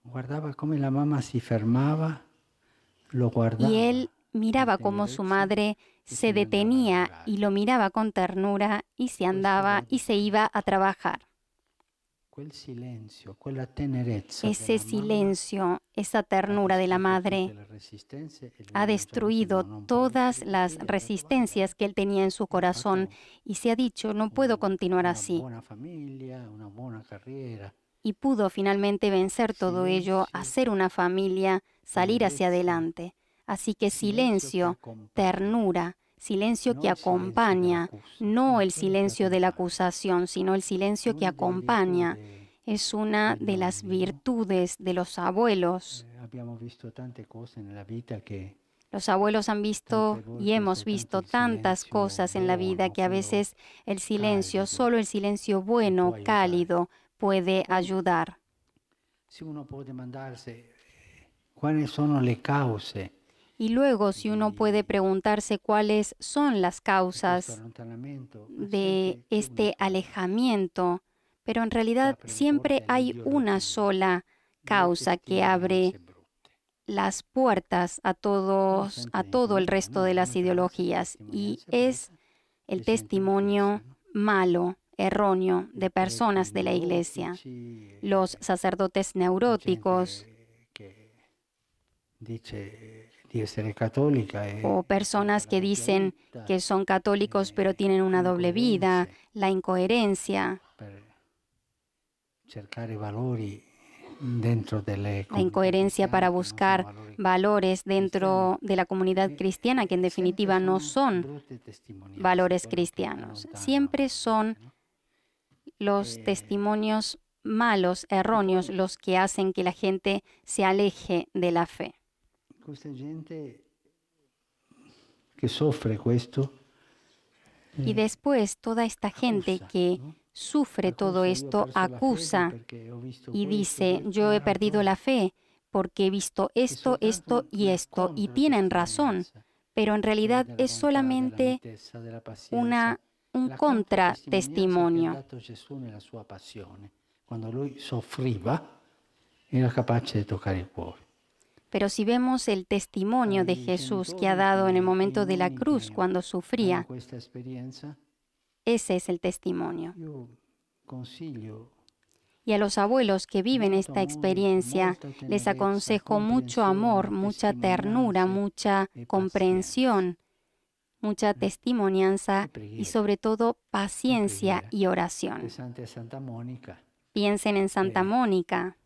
Guardava come la mamma si fermava, lo guardava. Y él miraba cómo su madre se detenía y lo miraba con ternura y se andaba y se iba a trabajar. Quel silenzio, quella tenerezza Ese della mamma silencio, esa ternura de la madre ha destruido todas las resistencias que él tenía en su corazón y se ha dicho, no puedo continuar así. Una buona famiglia, una buona carriera. Y pudo finalmente vencer todo ello, hacer una familia, salir hacia adelante. Así que silencio, ternura, silencio que acompaña, no el silencio de la acusación, sino el silencio que acompaña. Es una de las virtudes de los abuelos. Abbiamo visto tante cose nella vita che Los abuelos han visto y hemos visto tantas cosas en la vida que a veces el silencio, solo el silencio bueno, cálido, puede ayudar. si uno può domandarsi quali sono le cause Y luego, si uno puede preguntarse cuáles son las di questo causas allontanamento, de este alejamiento, pero en realidad siempre hay una sola causa que abre las puertas a todo el resto de las ideologías, y es el testimonio malo, erróneo de personas de la Iglesia, los sacerdotes neuróticos dice di essere cattolica o personas que dicen que son católicos pero tienen una doble vida, la incoherencia, per cercare valori dentro delle la incoherencia para buscar valores dentro de la comunidad cristiana que en definitiva no son valores cristianos. Siempre son los testimonios malos, erróneos, los que hacen que la gente se aleje de la fe. Questa gente che soffre questo Y después toda esta gente que sufre todo esto acusa y dice, yo he perdido la fe porque he visto esto, esto y esto, y tienen razón, pero en realidad es solamente un contratestimonio. Quando lui soffriva era capace di toccare il cuore. Pero si vemos el testimonio de Jesús que ha dado en el momento de la cruz cuando sufría, Questa esperienza ese es el testimonio. io consiglio Y a los abuelos que viven esta experiencia, les aconsejo mucho amor, mucha ternura, mucha comprensión, mucha testimonianza y sobre todo paciencia y oración. pensate a Santa Monica, Piensen en Santa Mónica.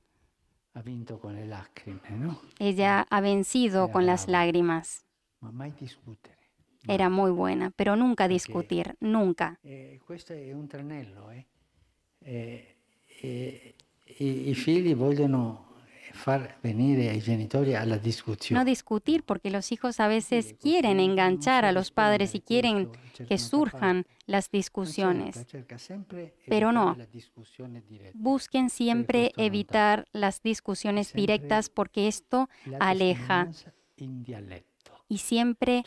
ha vinto con le lacrime, no? Ella ha vencido con las lágrimas. Ma mai discutere. Era muy buena, pero nunca discutir, nunca. Questo è un tranello, I figli vogliono far venire ai genitori alla discussione. No discutir porque los hijos a veces quieren enganchar a los padres y quieren que surjan las discusiones. Pero no, busquen siempre evitar las discusiones directas porque esto aleja, y siempre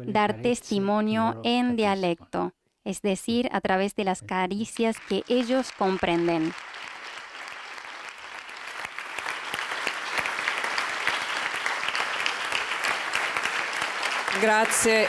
dar testimonio en dialecto, es decir, a través de las caricias que ellos comprenden. Grazie,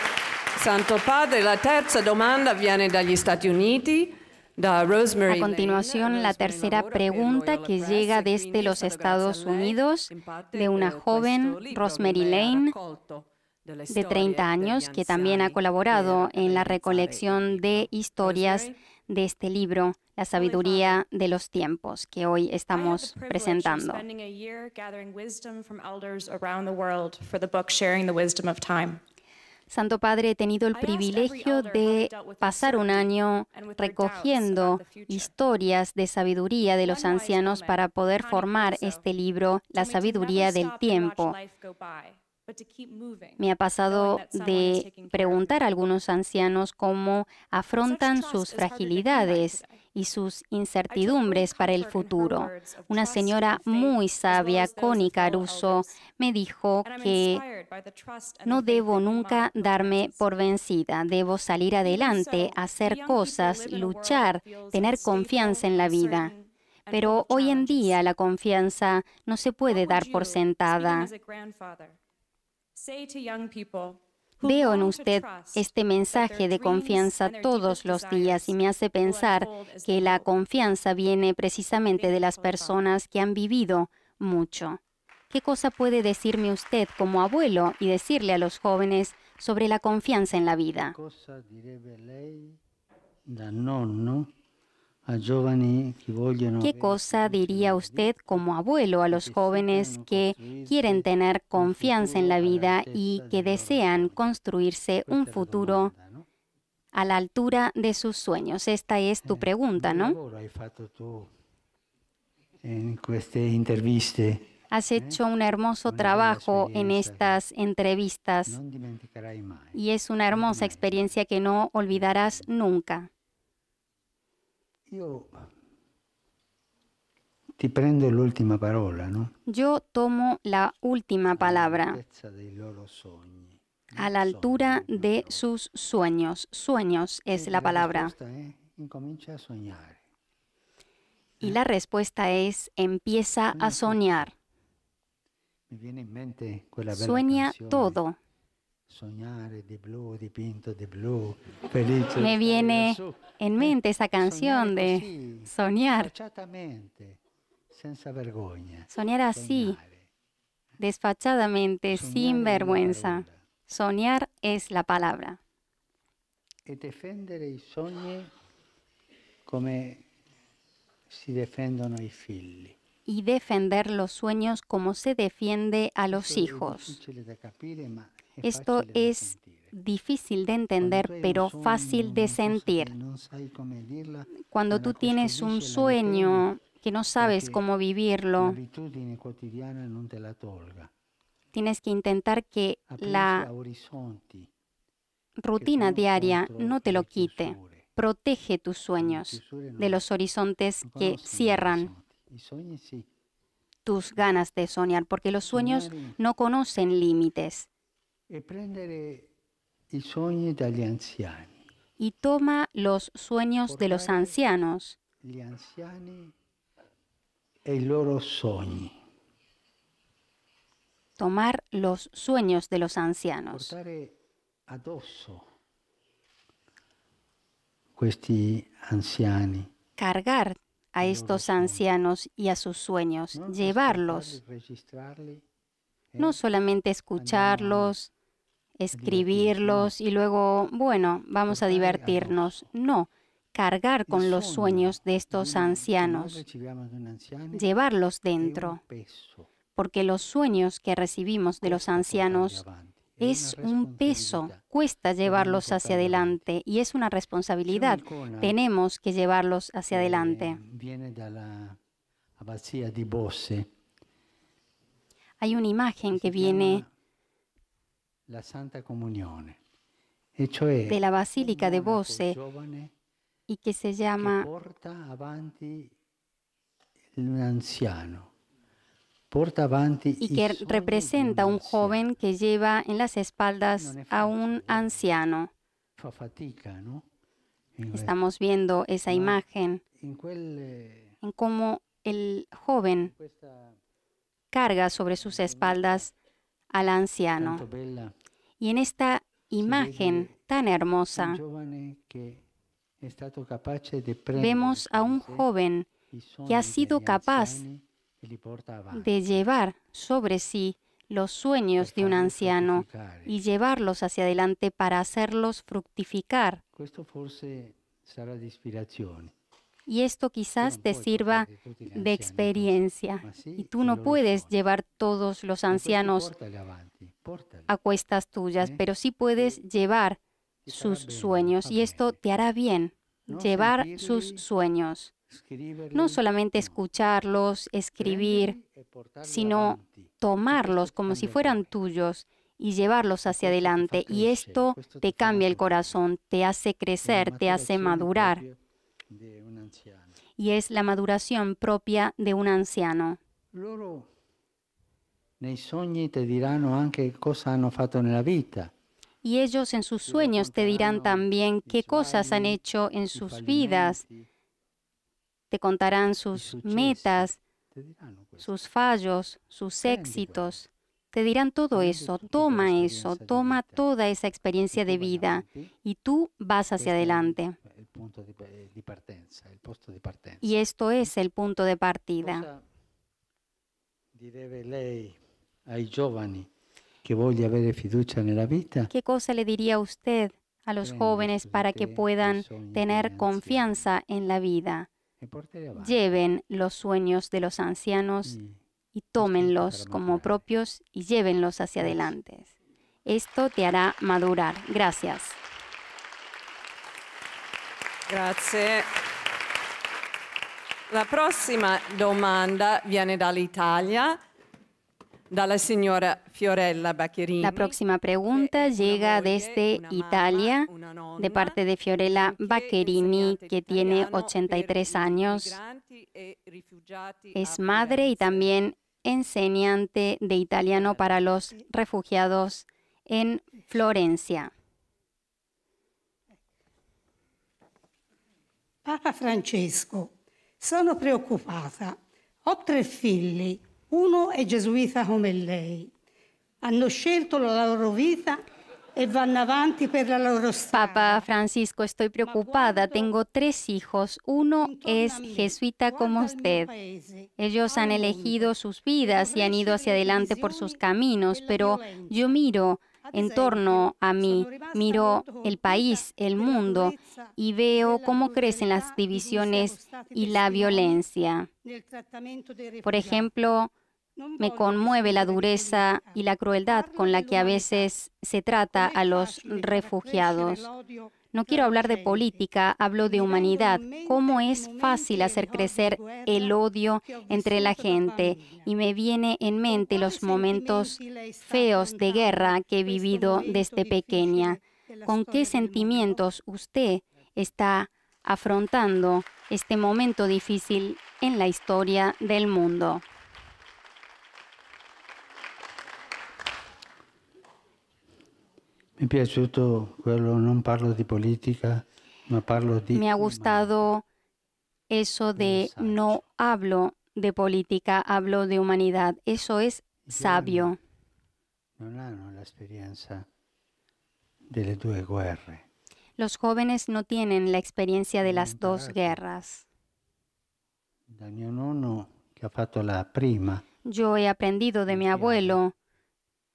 Santo Padre. La terza domanda viene dagli Stati Uniti. Da Rosemary A continuación, Lane. la Rosemary tercera lavora per pregunta Loyola que Press llega e desde quindi los è stato grazie Estados a lei, Unidos in parte, de una questo joven, libro Rosemary dove ha Lane, raccolto delle de storie 30 años, degli que también ha anziani colaborado per en la realizzare il recolección de libro. historias Rosemary? de este libro, La sabiduría de los tiempos, que hoy estamos presentando. Spending a year gathering wisdom from elders around the world for the book Sharing the Wisdom of Time. Santo Padre, he tenido el privilegio de pasar un año recogiendo historias de sabiduría de los ancianos para poder formar este libro, La sabiduría del tiempo. Me ha pasado de preguntar a algunos ancianos cómo afrontan sus fragilidades y sus incertidumbres para el futuro. Una señora muy sabia, Connie Caruso, me dijo que no debo nunca darme por vencida, debo salir adelante, hacer cosas, luchar, tener confianza en la vida. Pero hoy en día la confianza no se puede dar por sentada. Veo en usted este mensaje de confianza todos los días y me hace pensar que la confianza viene precisamente de las personas que han vivido mucho. ¿Qué cosa puede decirme usted como abuelo y decirle a los jóvenes sobre la confianza en la vida? Cosa direbbe lei da nonno a giovani che vogliono ¿Qué avere cosa fiducia diría nella usted vita como abuelo a los jóvenes que quieren tener confianza en la vida y que desean construirse un futuro a la altura de sus sueños? Esta es tu pregunta, Bel ¿no? lavoro hai fatto tu in queste interviste. Has hecho un hermoso trabajo en estas entrevistas Non dimenticherai mai. y es una hermosa experiencia que no olvidarás nunca. Io ti prendo l'ultima parola, no? Yo tomo la última palabra, All'altezza dei loro sogni. a la altura de sus sueños. Sueños es la palabra. risposta è incomincia a sognare. Y la respuesta es, empieza a soñar. Mi viene in mente quella bella Sueña canzone, todo. Sognare di blu, dipinto di blu, felice Me di viene stare lassù. en mente esa canción Sognare de così, soñar. sfacciatamente, senza vergogna. Soñar así, Sognare. desfachadamente, sin Sognare è la vergüenza. parola. Soñar es la palabra. E difendere i sogni come si difendono i figli. Y defender los sueños como se defiende a los Questo è hijos. difficile da capire, ma è Esto facile da es sentire. difícil de Quando entender, tu hai un pero sogno, fácil de una cosa sentir. che non sai come dirla, Cuando me tú la tienes un custodisci e la ritieni sueño que no sabes perché cómo vivirlo, l'abitudine quotidiana non te la tolga. tienes que intentar que Aprirsi la a orizzonti rutina sono diaria contro no te lo le quite. chiusure. Protege tus Le sueños chiusure de los horizontes non que conoscono gli cierran orizzonti. I sogni sì. tus ganas de soñar, porque los sueños Soñar no conocen límites. E prendere i sogni dagli anziani. Y toma los sueños de los Portare ancianos, Gli anziani e i loro sogni. tomar los sueños de los ancianos, Portare addosso questi anziani. cargar a estos ancianos y a sus sueños, Non llevarlos, ascoltarli, registrarli e no solamente escucharlos, escribirlos y luego, bueno, vamos a divertirnos. No, cargar il con los sogno sueños de di estos una- che noi ancianos, riceviamo da un anziano llevarlos è un dentro, peso porque los sueños que recibimos de los costa portarli ancianos avanti. È es una un peso, responsabilità. cuesta llevarlos hacia portarlo adelante y es una responsabilidad. un'icona Tenemos que llevarlos hacia adelante. Viene dalla abbazia di Bosse. Hay una imagen que si viene chiama la Santa Comunione, e cioè de la Basílica de un monaco Bosse giovane y que se che llama porta avanti un anziano, porta avanti y i que sogni representa a di un joven que lleva en las espaldas Non è a facile, un vero? anciano. fa fatica, no? In, Estamos viendo esa Ma- imagen in quel, en cómo el joven questa carga sobre sus espaldas al tanto anciano. bella Y en esta imagen tan hermosa vemos a un joven que ha sido capaz de llevar sobre sí los sueños de un anciano y llevarlos hacia adelante para hacerlos fructificar. Y esto quizás te sirva de experiencia. Y tú no puedes llevar todos los ancianos a cuestas tuyas, pero sí puedes llevar sus sueños. Y esto te hará bien, llevar sus sueños. No solamente escucharlos, escribir, sino tomarlos como si fueran tuyos y llevarlos hacia adelante. Y esto te cambia el corazón, te hace crecer, te hace madurar. Y es la maduración propia de un anciano. Y ellos en sus sueños te dirán también qué cosas han hecho en sus vidas. Te contarán sus metas, sus fallos, sus éxitos. Te dirán todo eso. Toma toda esa experiencia de vida y tú vas hacia adelante. Y esto es el punto de partida. ¿Qué cosa le diría usted a los jóvenes para que puedan tener confianza en la vida? Lleven los sueños de los ancianos y tómenlos como propios y llévenlos hacia adelante. Esto te hará madurar. Gracias. Grazie. La prossima domanda viene dall'Italia, dalla signora Fiorella Baccherini. La próxima pregunta llega desde Italia, de parte de Fiorella Baccherini, que tiene 83 años. Es madre y también enseñante de italiano para los refugiados en Florencia. Papa Francesco, sono preoccupata. Ho 3 figli, uno è gesuita come lei. Hanno scelto la loro vita e vanno avanti per la loro strada. Papa Francisco, estoy preocupada. Tengo 3 hijos. Uno es jesuita como usted. Ellos han elegido sus vidas y han ido hacia adelante por sus caminos, pero yo miro en torno a mí, miro el país, el mundo, y veo cómo crecen las divisiones y la violencia. Por ejemplo, me conmueve la dureza y la crueldad con la que a veces se trata a los refugiados. No quiero hablar de política, hablo de humanidad. Cómo es fácil hacer crecer el odio entre la gente. Y me viene en mente los momentos feos de guerra que he vivido desde pequeña. ¿Con qué sentimientos usted está afrontando este momento difícil en la historia del mundo? Me ha gustado eso de no hablo de política, hablo de humanidad. Eso es sabio. Los jóvenes no tienen la experiencia de las 2 guerras. Yo he aprendido de mi abuelo,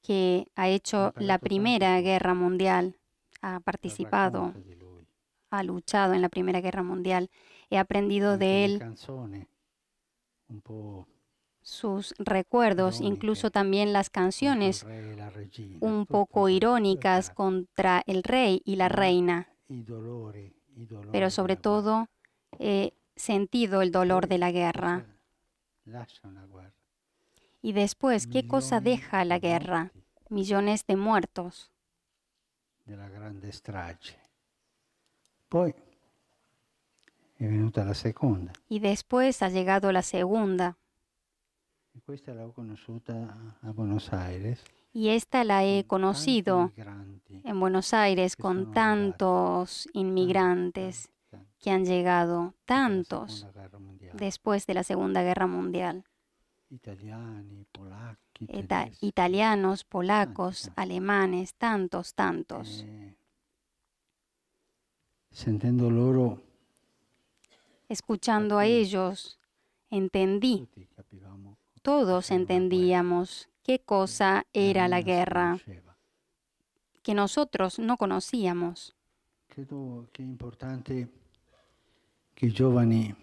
que ha hecho la Primera Guerra Mundial, ha participado, ha luchado en la Primera Guerra Mundial. He aprendido de él sus recuerdos, incluso también las canciones un poco irónicas contra el rey y la reina. Pero sobre todo he sentido el dolor de la guerra. Y después, ¿qué cosa deja la guerra? Millones de muertos. Y después ha llegado la segunda. Y esta la he conocido en Buenos Aires con tantos inmigrantes que han llegado, tantos, después de la Segunda Guerra Mundial. italiani, polacchi, italianos, polacos, alemanes, tantos. Sentendo loro, escuchando a ellos, entendí, tutti capivamo todos entendíamos qué cosa era la guerra, que nosotros no conocíamos. Credo che è importante che i giovani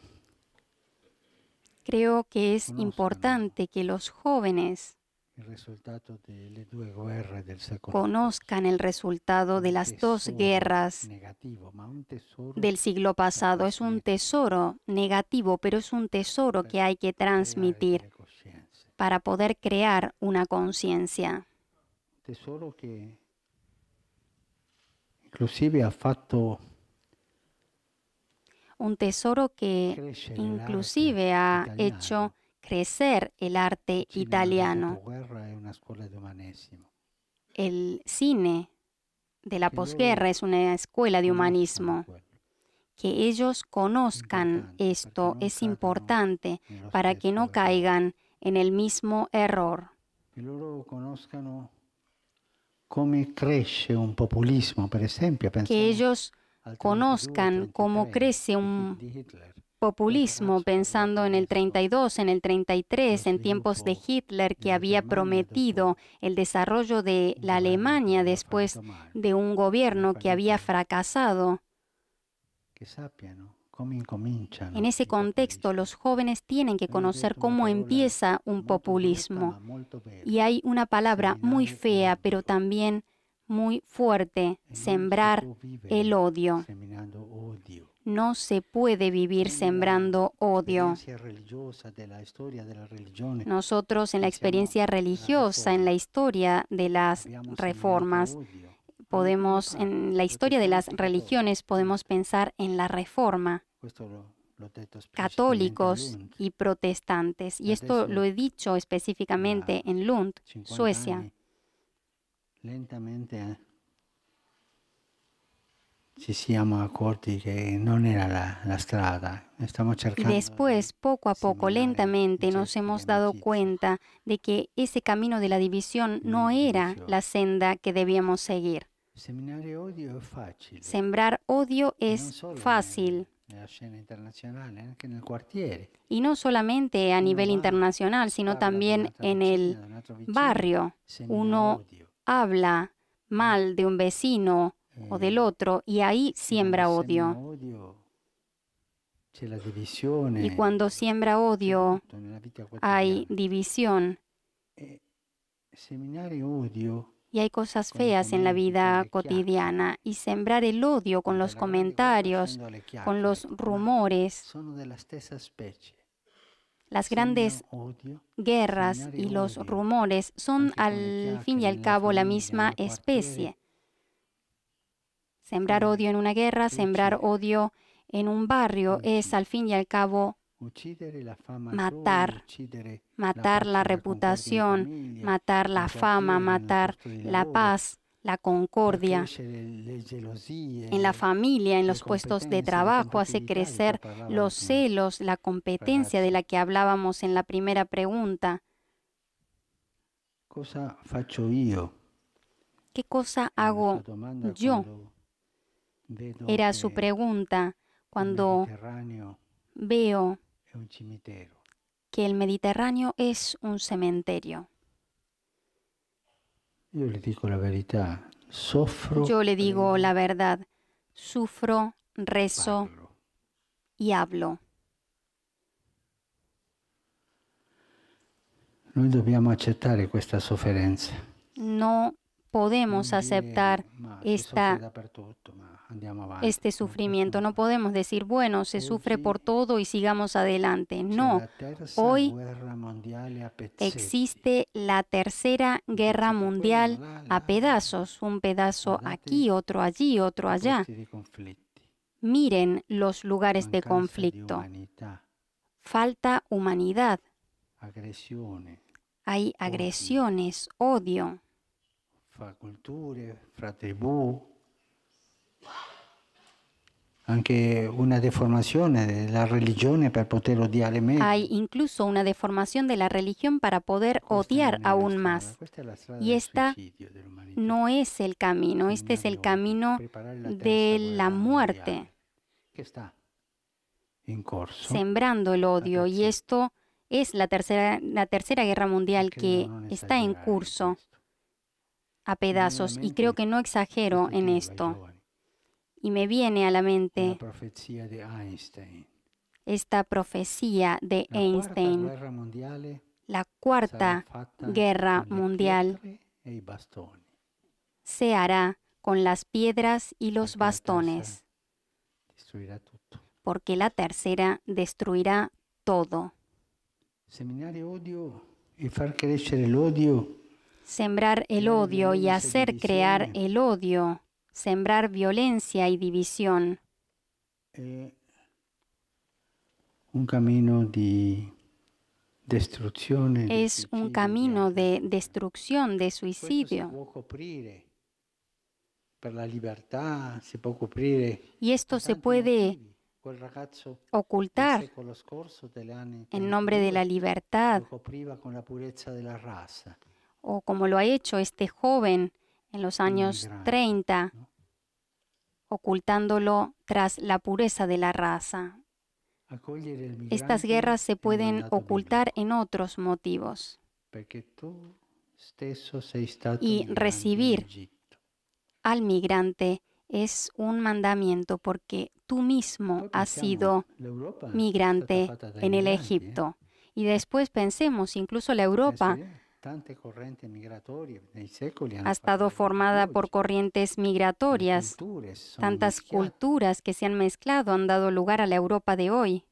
Creo que es importante que los jóvenes il risultato delle due guerre del secolo conozcan el resultado de las dos guerras negativo, ma un tesoro del siglo pasado. Es un tesoro negativo, pero es un tesoro que hay que transmitir delle coscienze. para poder crear una conciencia. Tesoro che inclusive ha fatto Un tesoro que crescere inclusive l'arte ha italiana. hecho crecer el arte Il cinema italiano. del dopoguerra è una scuola di umanesimo. El cine de la posguerra es una escuela de humanismo. Que ellos conozcan esto es importante para que no caigan en el mismo error. Che loro conoscano come cresce un populismo, per esempio. Que ellos conozcan cómo crece un populismo, pensando en el 32, en el 33, en tiempos de Hitler, que había prometido el desarrollo de la Alemania después de un gobierno que había fracasado. En ese contexto, los jóvenes tienen que conocer cómo empieza un populismo. Y hay una palabra muy fea, pero también muy fuerte: sembrar el odio. No se puede vivir sembrando odio. Nosotros, en la experiencia religiosa, en la historia de las reformas, en la historia de las religiones podemos pensar en la reforma, católicos y protestantes. Y esto lo he dicho específicamente en Lund, Suecia. Lentamente ci siamo accorti che non era la strada. Stiamo Y cercando después, poco a poco, lentamente, nos hemos dado cuenta de que ese camino de la división no era la senda que debíamos seguir. seminare odio è facile. Sembrar odio es fácil, Nella scena internazionale, anche nel quartiere. y no solamente a nivel internacional, sino también en el barrio. Uno habla mal de un vecino o del otro y ahí siembra odio. C'è la divisione. Y cuando siembra odio, Nella vita hay quotidiana. división Seminare odio y hay cosas feas en la vida cotidiana. Y sembrar el odio con los comentarios, con los rumores, sono della stessa specie. las grandes Odio, guerras y los rumores son al fin y al cabo la misma especie. Sembrar odio en una guerra, sembrar odio en un barrio es al fin y al cabo uccidere la fama matar, altrui, uccidere matar la reputación, matar la fama, matar la paz, la concordia. le gelosie, En la familia, en los puestos de trabajo, hace crecer los celos, la competencia de la que hablábamos en la primera pregunta. cosa faccio io? ¿Qué cosa hago La domanda yo? quando vedo Era che su pregunta il cuando Mediterraneo veo è un cimitero. que el Mediterráneo es un cementerio. Io le dico la verità, soffro, Yo le digo la verdad, sufro, rezo parlo. y hablo. Noi dobbiamo accettare questa sofferenza. No podemos Non dire, aceptar "Ma si soffre esta dappertutto, ma andiamo avanti". este sufrimiento. No podemos decir, bueno, se sufre por todo y sigamos adelante. C'è No, la terza hoy guerra mondiale a pezzetti. existe la tercera guerra mundial a pedazos, un pedazo aquí, otro allí, otro allá. Posti di conflitti. Miren los lugares de Mancanza di conflicto. umanità, Falta humanidad, aggressione hay agresiones, odio. fra culture, fra tribù, anche una deformazione della religione per poter odiare meglio. Hay incluso una deformación de la religión para poder odiar aún más. Y esta no es el camino, este es el camino de la muerte, sembrando el odio. Y esto es la tercera guerra mundial que está en curso a pedazos. Y creo que no exagero en esto. Y me viene a la mente esta profecía de Einstein, la cuarta guerra mundial se hará con las piedras y los bastones, porque la tercera destruirá todo. Sembrar el odio y hacer crear el odio, sembrar violencia y división. Un camino de destrucción. Es un camino de destrucción, de suicidio. Y esto se puede ocultar en nombre de la libertad, o como lo ha hecho este joven en los años 30, ocultándolo tras la pureza de la raza. Estas guerras se pueden ocultar en otros motivos. Y recibir al migrante es un mandamiento porque tú mismo has sido migrante en el Egipto. Y después pensemos, incluso la Europa ha estado formada por corrientes migratorias. Tantas culturas que se han mezclado han dado lugar a la Europa de hoy.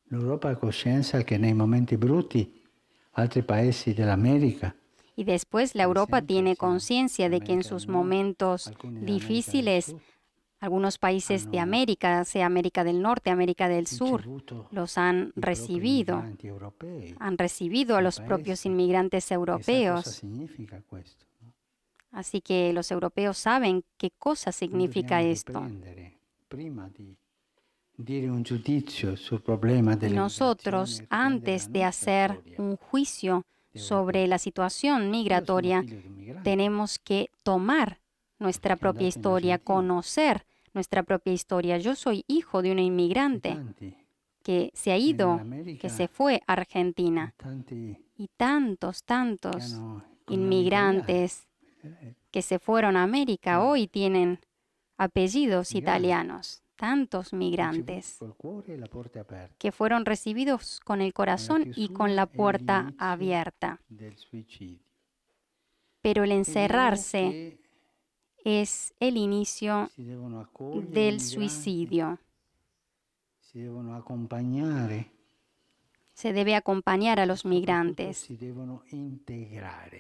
L'Europa ha coscienza che nei momenti brutti altri paesi dell'America. Y después la Europa tiene conciencia de que en sus momentos difíciles, algunos países de América, sea América del Norte, América del Sur, los han recibido a los propios inmigrantes europeos. Así que los europeos saben qué cosa significa esto. Y nosotros, antes de hacer un juicio sobre la situación migratoria, tenemos que tomar nuestra propia historia, conocer nuestra propia historia. Yo soy hijo de un inmigrante que se ha ido, que se fue a Argentina. Y tantos inmigrantes que se fueron a América hoy tienen apellidos italianos. Tantos migrantes que fueron recibidos con el corazón y con la puerta abierta. Pero el encerrarse es el inicio del suicidio. Se debe acompañar a los migrantes,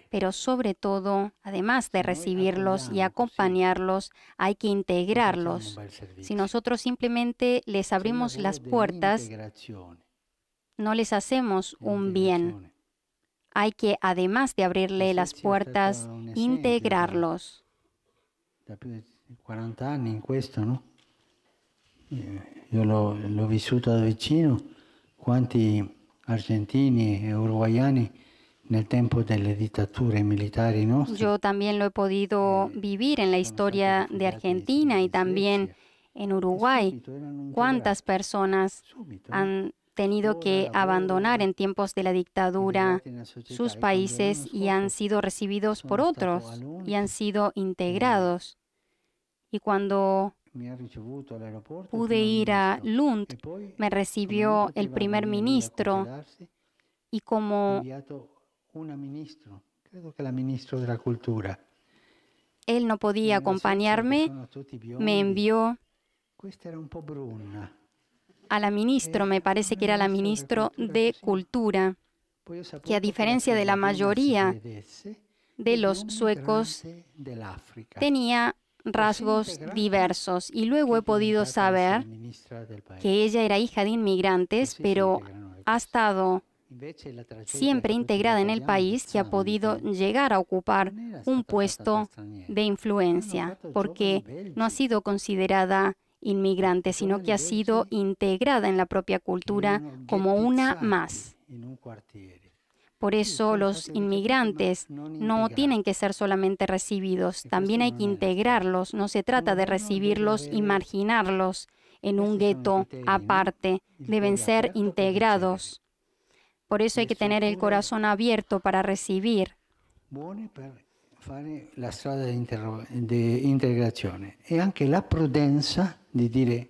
pero sobre todo, además de recibirlos y acompañarlos, hay que integrarlos. Si nosotros simplemente les abrimos las puertas, no les hacemos un bien. Hay que, además de abrirle las puertas, integrarlos. Da più di 40 anni in questo, no? Io l'ho vissuto da vicino, quanti argentini e uruguayani nel tempo delle dittature militari nostre. Yo también lo he podido vivir en la historia de Argentina y también en Uruguay. ¿Cuántas personas han tenido que abandonar en tiempos de la dictadura sus países y han sido recibidos por otros y han sido integrados? Y cuando pude ir a Lund, me recibió el primer ministro y como él no podía acompañarme, me envió a la ministra, me parece que era la ministra de Cultura, que a diferencia de la mayoría de los suecos, tenía rasgos diversos. Y luego he podido saber que ella era hija de inmigrantes, pero ha estado siempre integrada en el país, que ha podido llegar a ocupar un puesto de influencia, porque no ha sido considerada inmigrante, sino que ha sido integrada en la propia cultura como una más. Por eso los inmigrantes no tienen que ser solamente recibidos, también hay que integrarlos. No se trata de recibirlos y marginarlos en un gueto aparte, deben ser integrados. Por eso hay que tener el corazón abierto para recibir. Fare la strada di integrazione e anche la prudenza di dire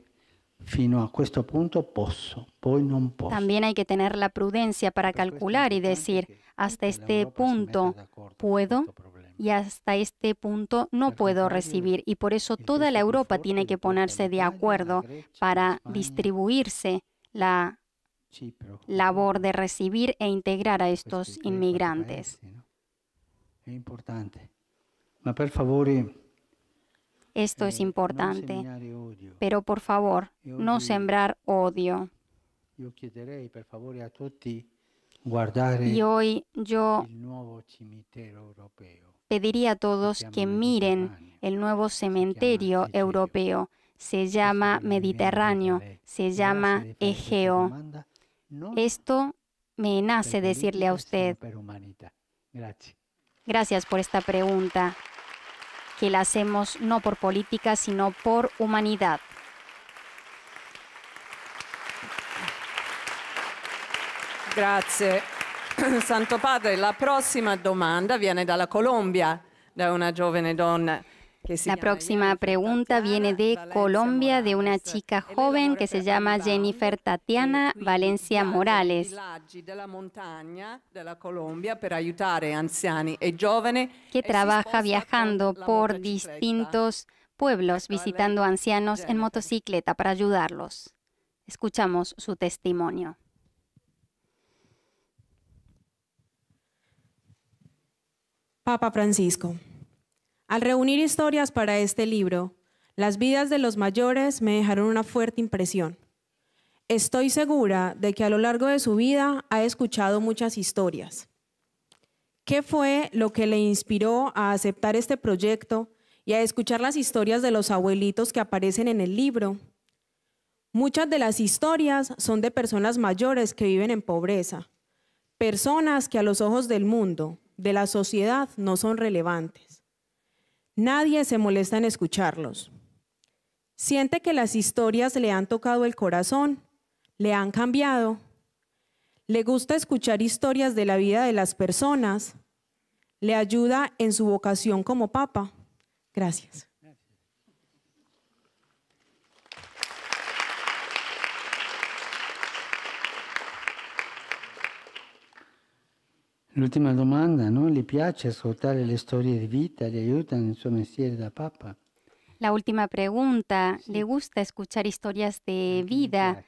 fino a questo punto posso, poi non posso. También hay que tener la prudencia para calcular y decir, hasta este punto puedo y hasta este punto no puedo recibir. Y por eso toda la Europa tiene que ponerse de acuerdo para distribuirse la labor de recibir e integrar a estos inmigrantes. Es importante. Ma per favore, esto es importante, pero por favor, no sembrar odio. Io chiederei per favore a tutti guardare Y hoy yo il nuovo cimitero europeo. pediría a todos que miren el nuevo cementerio europeo. Se llama Mediterráneo, se llama Egeo. Esto me nace decirle a usted. Gracias por esta pregunta, que la hacemos no por política, sino por humanidad. Grazie. Santo Padre, la prossima domanda viene dalla Colombia, da una giovane donna. La próxima pregunta viene de Colombia, de una chica joven que se llama Jennifer Tatiana Valencia Morales, que trabaja viajando por distintos pueblos, visitando ancianos en motocicleta para ayudarlos. Escuchamos su testimonio. Papa Francisco, al reunir historias para este libro, las vidas de los mayores me dejaron una fuerte impresión. Estoy segura de que a lo largo de su vida ha escuchado muchas historias. ¿Qué fue lo que le inspiró a aceptar este proyecto y a escuchar las historias de los abuelitos que aparecen en el libro? Muchas de las historias son de personas mayores que viven en pobreza, personas que a los ojos del mundo, de la sociedad, no son relevantes. Nadie se molesta en escucharlos. Siente que las historias le han tocado el corazón, le han cambiado. Le gusta escuchar historias de la vida de las personas. Le ayuda en su vocación como papa. Gracias. L'ultima domanda, no? ¿Le piace ascoltare le storie di vita? ¿Le aiutan nel suo mestiere da papa? La última pregunta, ¿le gusta escuchar historias de vida?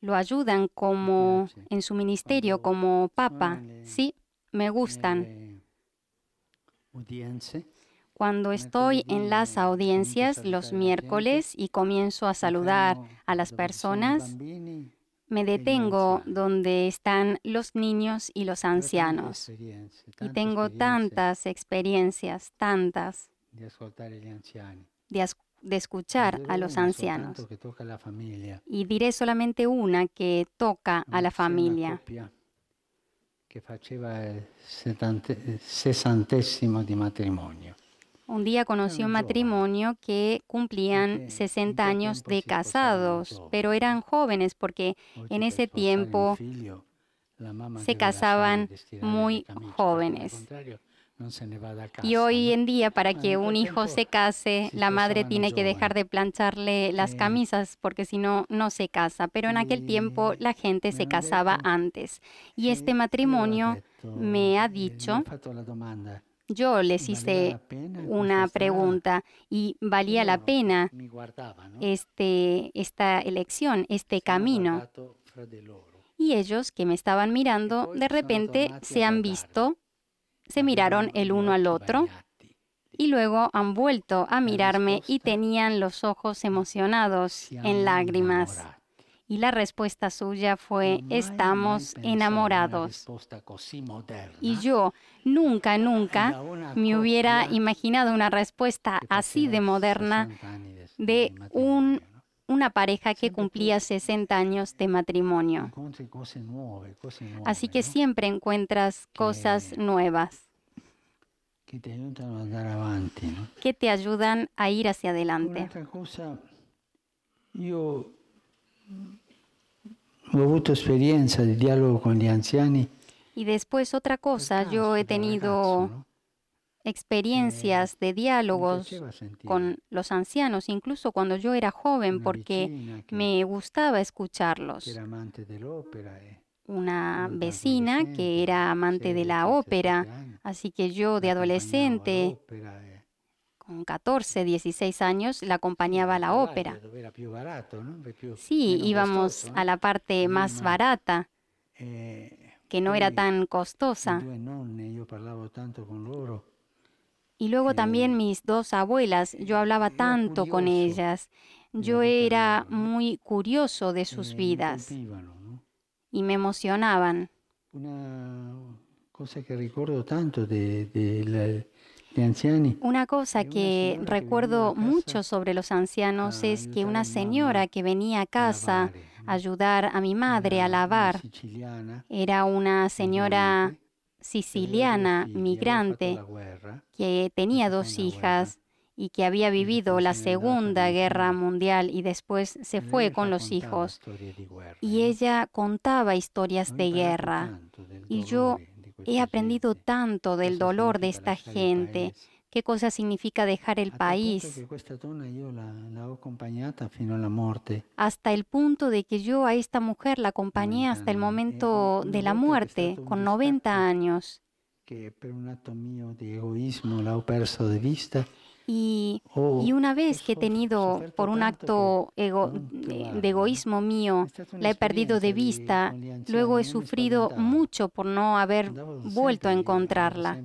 ¿Lo ayudan como en su ministerio como papa? Sí, me gustan. Cuando estoy en las audiencias los miércoles y comienzo a saludar a las personas, me detengo donde están los niños y los ancianos. Y tengo tantas experiencias, tantas, de escuchar a los ancianos. Y diré solamente una que toca a la familia. Que faceva il 60° di matrimonio. Un día conocí un matrimonio que cumplían 60 años de casados, pero eran jóvenes porque en ese tiempo se casaban muy jóvenes. Y hoy en día, para que un hijo se case, la madre tiene que dejar de plancharle las camisas porque si no, no se casa. Pero en aquel tiempo la gente se casaba antes. Y este matrimonio me ha dicho, yo les hice una pregunta y valía la pena esta elección, este camino. Y ellos que me estaban mirando, de repente se han visto, se miraron el uno al otro y luego han vuelto a mirarme y tenían los ojos emocionados en lágrimas. Y la respuesta suya fue, estamos enamorados. Y yo nunca me hubiera imaginado una respuesta así de moderna de una pareja que cumplía 60 años de matrimonio. Así que siempre encuentras cosas nuevas que te ayudan a ir hacia adelante. Yo he avuto experiencia de diálogo con gli anziani. Y después otra cosa, yo he tenido experiencias de diálogos con los ancianos, incluso cuando yo era joven, porque me gustaba escucharlos. Una vecina que era amante de la ópera, así que yo de adolescente, con 14, 16 años, la acompañaba a la ópera. Sí, íbamos a la parte más barata, que no era tan costosa. Y luego también mis dos abuelas, yo hablaba tanto con ellas. Yo era muy curioso de sus vidas y me emocionaban. Una cosa que recuerdo mucho sobre los ancianos es que una señora que venía a casa a ayudar a mi madre a lavar, era una señora siciliana, migrante, que tenía 2 hijas y que había vivido la Segunda Guerra Mundial y después se fue con los hijos. Y ella contaba historias de guerra. Y yo he aprendido tanto del dolor de esta gente. ¿Qué cosa significa dejar el país? Hasta el punto de que yo a esta mujer la acompañé hasta el momento de la muerte, con 90 años. Y una vez que he tenido, por un acto de egoísmo mío, la he perdido de vista, luego he sufrido mucho por no haber vuelto a encontrarla.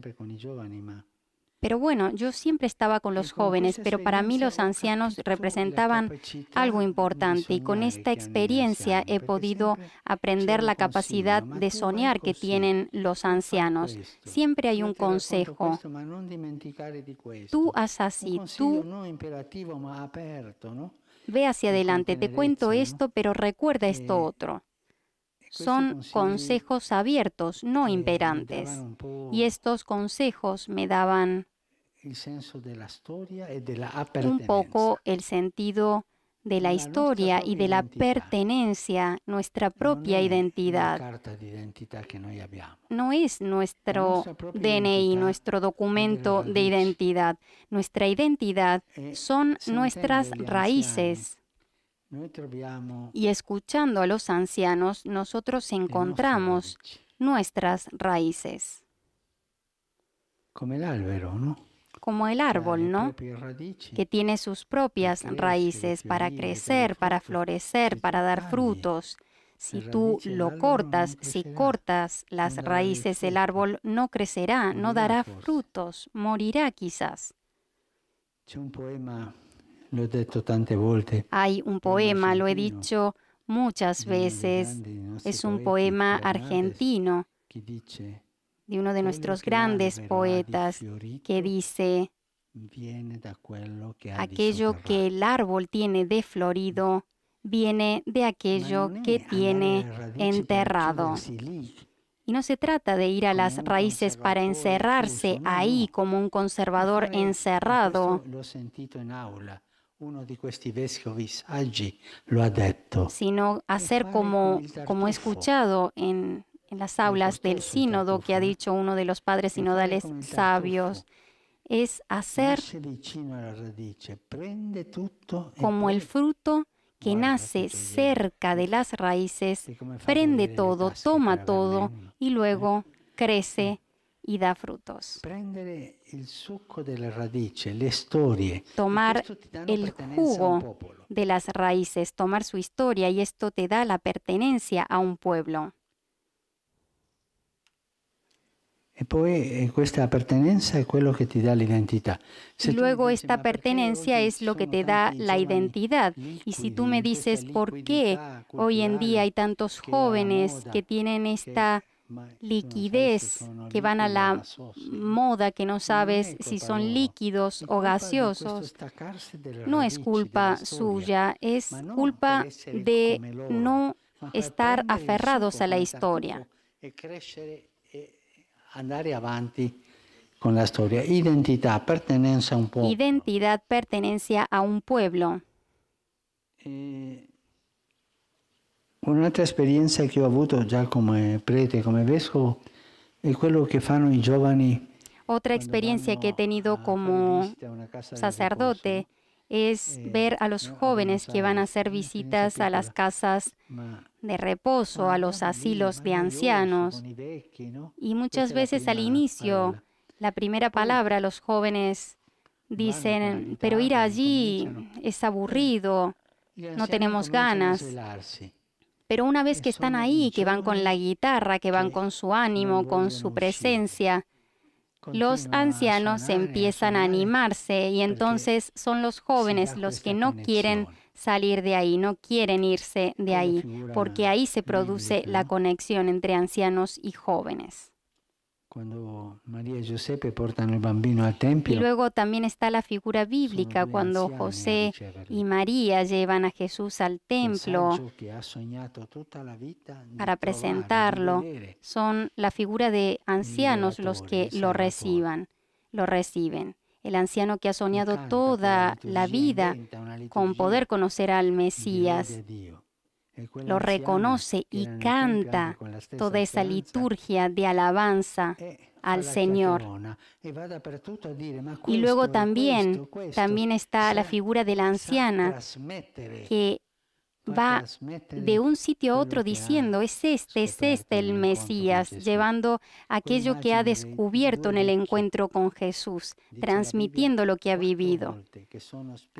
Pero bueno, yo siempre estaba con los jóvenes, pero para mí los ancianos representaban algo importante y con esta experiencia he podido aprender la capacidad de soñar que tienen los ancianos. Siempre hay un consejo. Tú haz así, tú ve hacia adelante. Te cuento esto, pero recuerda esto otro. Son consejos abiertos, no imperantes. Y estos consejos me daban un poco el sentido de la historia y de la pertenencia, nuestra propia identidad. No es nuestro DNI, nuestro documento de identidad. Nuestra identidad son nuestras raíces. Y escuchando a los ancianos, nosotros encontramos nuestras raíces. Como el árbol, ¿no? Que tiene sus propias raíces para crecer, para florecer, para dar frutos. Si tú lo cortas, si cortas las raíces, el árbol no crecerá, no dará frutos, morirá quizás. Hay un poema, lo he dicho muchas veces, es un poema argentino de uno de nuestros grandes poetas que dice: aquello que el árbol tiene de florido viene de aquello que tiene enterrado. Y no se trata de ir a las raíces para encerrarse ahí como un conservador encerrado, sino hacer como he escuchado en las aulas del sínodo que ha dicho uno de los padres sinodales sabios, es hacer como el fruto que nace cerca de las raíces, prende todo, toma todo y luego crece y da frutos. Tomar el jugo de las raíces, tomar su historia, y esto te da la pertenencia a un pueblo. E poi questa appartenenza è quello che ti dà l'identità. Y luego esta pertenencia es lo que te da la identidad. Y si tú me dices por qué hoy en día hay tantos jóvenes que tienen esta liquidez, que van a la moda, que no sabes si son líquidos o gaseosos, no es culpa suya, es culpa de no estar aferrados a la historia. Andare avanti con la storia. Identità, pertenenza a un popolo. Identidad, pertenencia a un pueblo. Un'altra esperienza che ho avuto già come prete, come vescovo, è quello che fanno i giovani. Otra experiencia que he tenido como sacerdote es ver a los jóvenes que van a hacer visitas a las casas de reposo, a los asilos de ancianos. Y muchas veces al inicio, la primera palabra, los jóvenes dicen, pero ir allí es aburrido, no tenemos ganas. Pero una vez que están ahí, que van con la guitarra, que van con su ánimo, con su presencia, los ancianos empiezan a animarse y entonces son los jóvenes los que no quieren salir de ahí, no quieren irse de ahí, porque ahí se produce la conexión entre ancianos y jóvenes. Cuando María y Giuseppe portano il bambino al tempio. Y luego también está la figura bíblica cuando José y María llevan a Jesús al templo para presentarlo. Son la figura de ancianos los que lo reciben. El anciano que ha soñado toda la vida con poder conocer al Mesías. Lo reconoce y canta toda esa liturgia de alabanza al Señor. Y luego también está la figura de la anciana que va de un sitio a otro diciendo, es este el Mesías, llevando aquello que ha descubierto en el encuentro con Jesús, transmitiendo lo que ha vivido.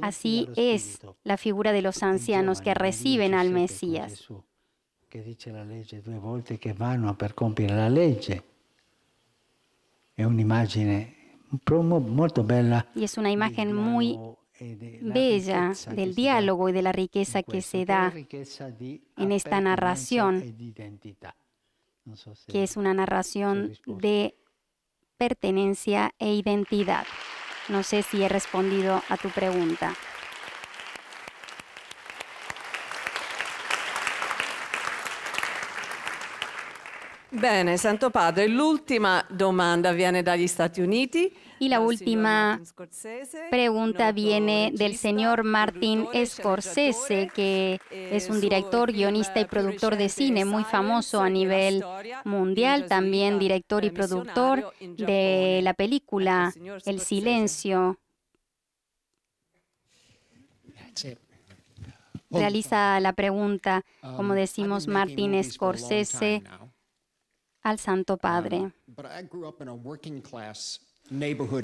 Así es la figura de los ancianos que reciben al Mesías. Que dice la legge 2 volte che vanno per compiere la legge. È un'immagine molto bella. Y es una imagen muy bella del diálogo y de la riqueza que se da en esta narración, que es una narración de pertenencia e identidad. No sé si he respondido a tu pregunta. Bene, Santo Padre, l'ultima domanda viene dagli Stati Uniti. Y la última pregunta viene del señor Martin Scorsese, que es un director, guionista y productor de cine muy famoso a nivel mundial, también director y productor de la película El Silencio. Realiza la pregunta, como decimos, Martin Scorsese al Santo Padre.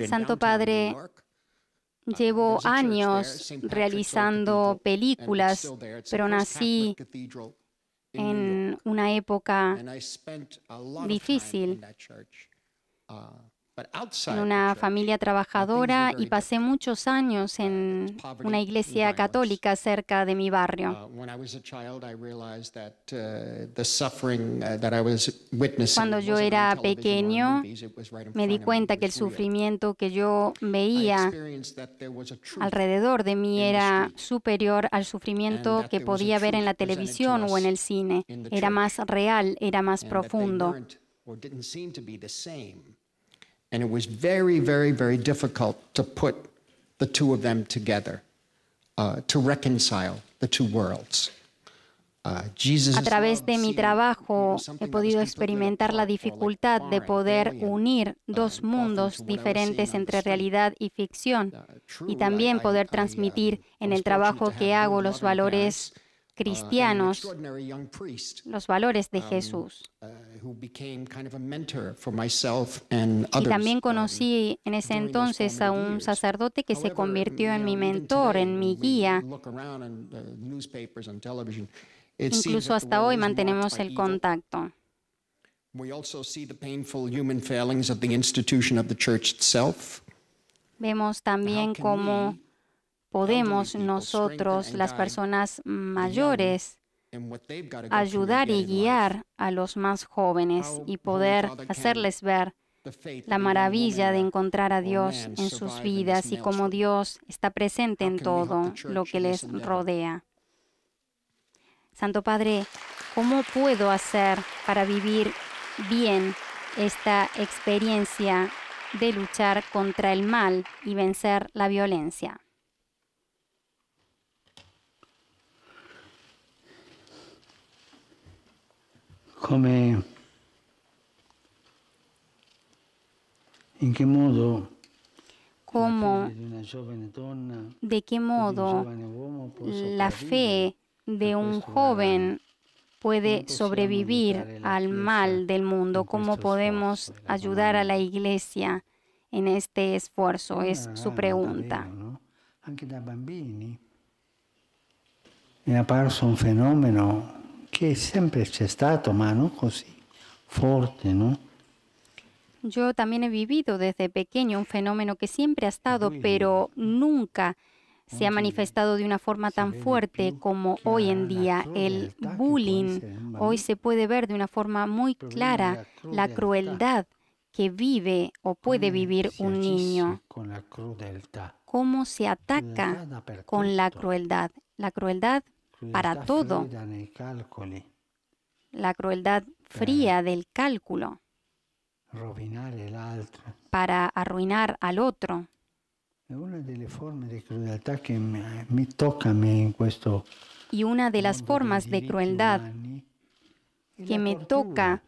Santo Padre, llevo años realizando películas, pero nací en una época difícil, en una familia trabajadora, y pasé muchos años en una iglesia católica cerca de mi barrio. Cuando yo era pequeño, me di cuenta que el sufrimiento que yo veía alrededor de mí era superior al sufrimiento que podía ver en la televisión o en el cine. Era más real, era más profundo. And it was very, very, very difficult to put the two of them together, to reconcile the two worlds. A través de mi trabajo he podido experimentar la dificultad de poder unir dos mundos diferentes entre realidad y ficción, y también poder transmitir en el trabajo que hago los valores cristianos, los valores de Jesús. Y también conocí en ese entonces a un sacerdote que se convirtió en mi mentor, en mi guía. Incluso hasta hoy mantenemos el contacto. We also see the painful human failings of the institution of the church itself. Vemos también cómo podemos nosotros, las personas mayores, ayudar y guiar a los más jóvenes y poder hacerles ver la maravilla de encontrar a Dios en sus vidas y cómo Dios está presente en todo lo que les rodea. Santo Padre, ¿cómo puedo hacer para vivir bien esta experiencia de luchar contra el mal y vencer la violencia? ¿En qué modo? ¿Cómo? ¿De qué modo la fe de un joven puede sobrevivir al mal del mundo? ¿Cómo podemos ayudar a la Iglesia en este esfuerzo? Es su pregunta. Anche da bambini è apparso un fenomeno che sempre c'è stato, ma non così forte, ¿no? Yo también he vivido desde pequeño un fenómeno que siempre ha estado, pero nunca se ha manifestado de una forma tan fuerte como hoy en día. El bullying hoy se puede ver de una forma muy clara, la crueldad que vive o puede vivir un niño. Cómo se ataca con la crueldad para todo, la crueldad fría del cálculo, para arruinar al otro. Y una de las formas de crueldad que me toca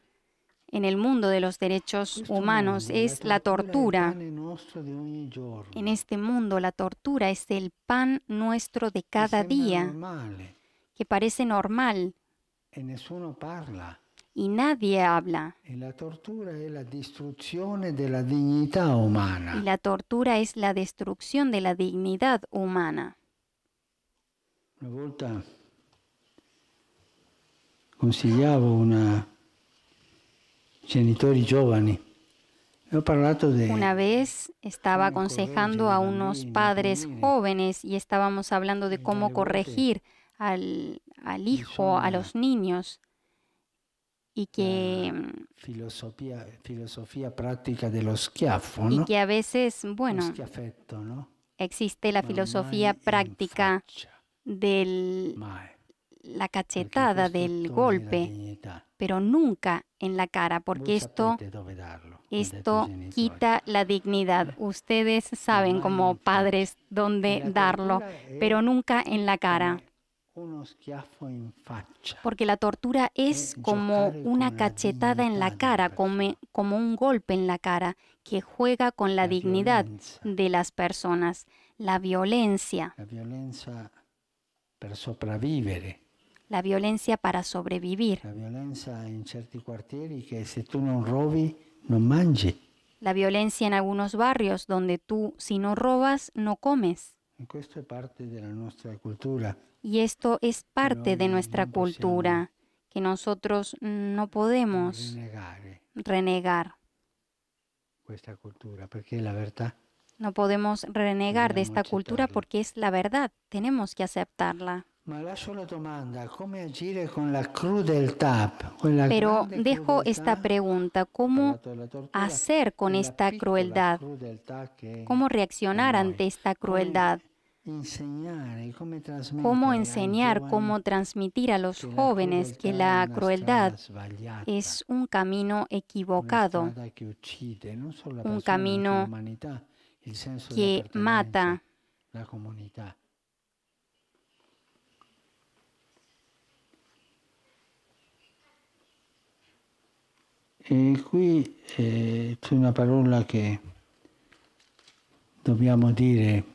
en el mundo de los derechos humanos es la tortura. En este mundo la tortura es el pan nuestro de cada día, que parece normal y nadie habla. Y la tortura es la destrucción de la dignità umana. Y la tortura es la destrucción de la dignidad humana. Una volta consigliavo una genitori giovani. Una vez estaba aconsejando a unos padres jóvenes y estábamos hablando de cómo corregir al hijo, a los niños. Y que filosofía práctica de los schiaffo, ¿no? Y que a veces, bueno, ¿no? Existe la filosofía práctica de la cachetada, del golpe, pero nunca en la cara, porque esto quita la dignidad. Ustedes saben como padres dónde darlo, pero nunca en la cara. Porque la tortura es como una cachetada en la cara, como un golpe en la cara que juega con la dignidad de las personas. La violencia. La violencia per sopravvivere. La violencia para sobrevivir. La violencia en certi quartieri che se tu non rovi non mangi. La violencia en algunos barrios donde tú si no robas no comes. Questo è parte della nostra cultura. Y esto es parte de nuestra cultura, que nosotros no podemos renegar. Questa cultura, perché la verità. No podemos renegar de esta cultura porque es la verdad, tenemos que aceptarla. Pero dejo esta pregunta, ¿cómo hacer con esta crueldad? ¿Cómo reaccionar ante esta crueldad? ¿Cómo enseñar, cómo transmitir a los jóvenes que la crueldad es un camino equivocado, un camino que mata? E qui c'è una parola che dobbiamo dire.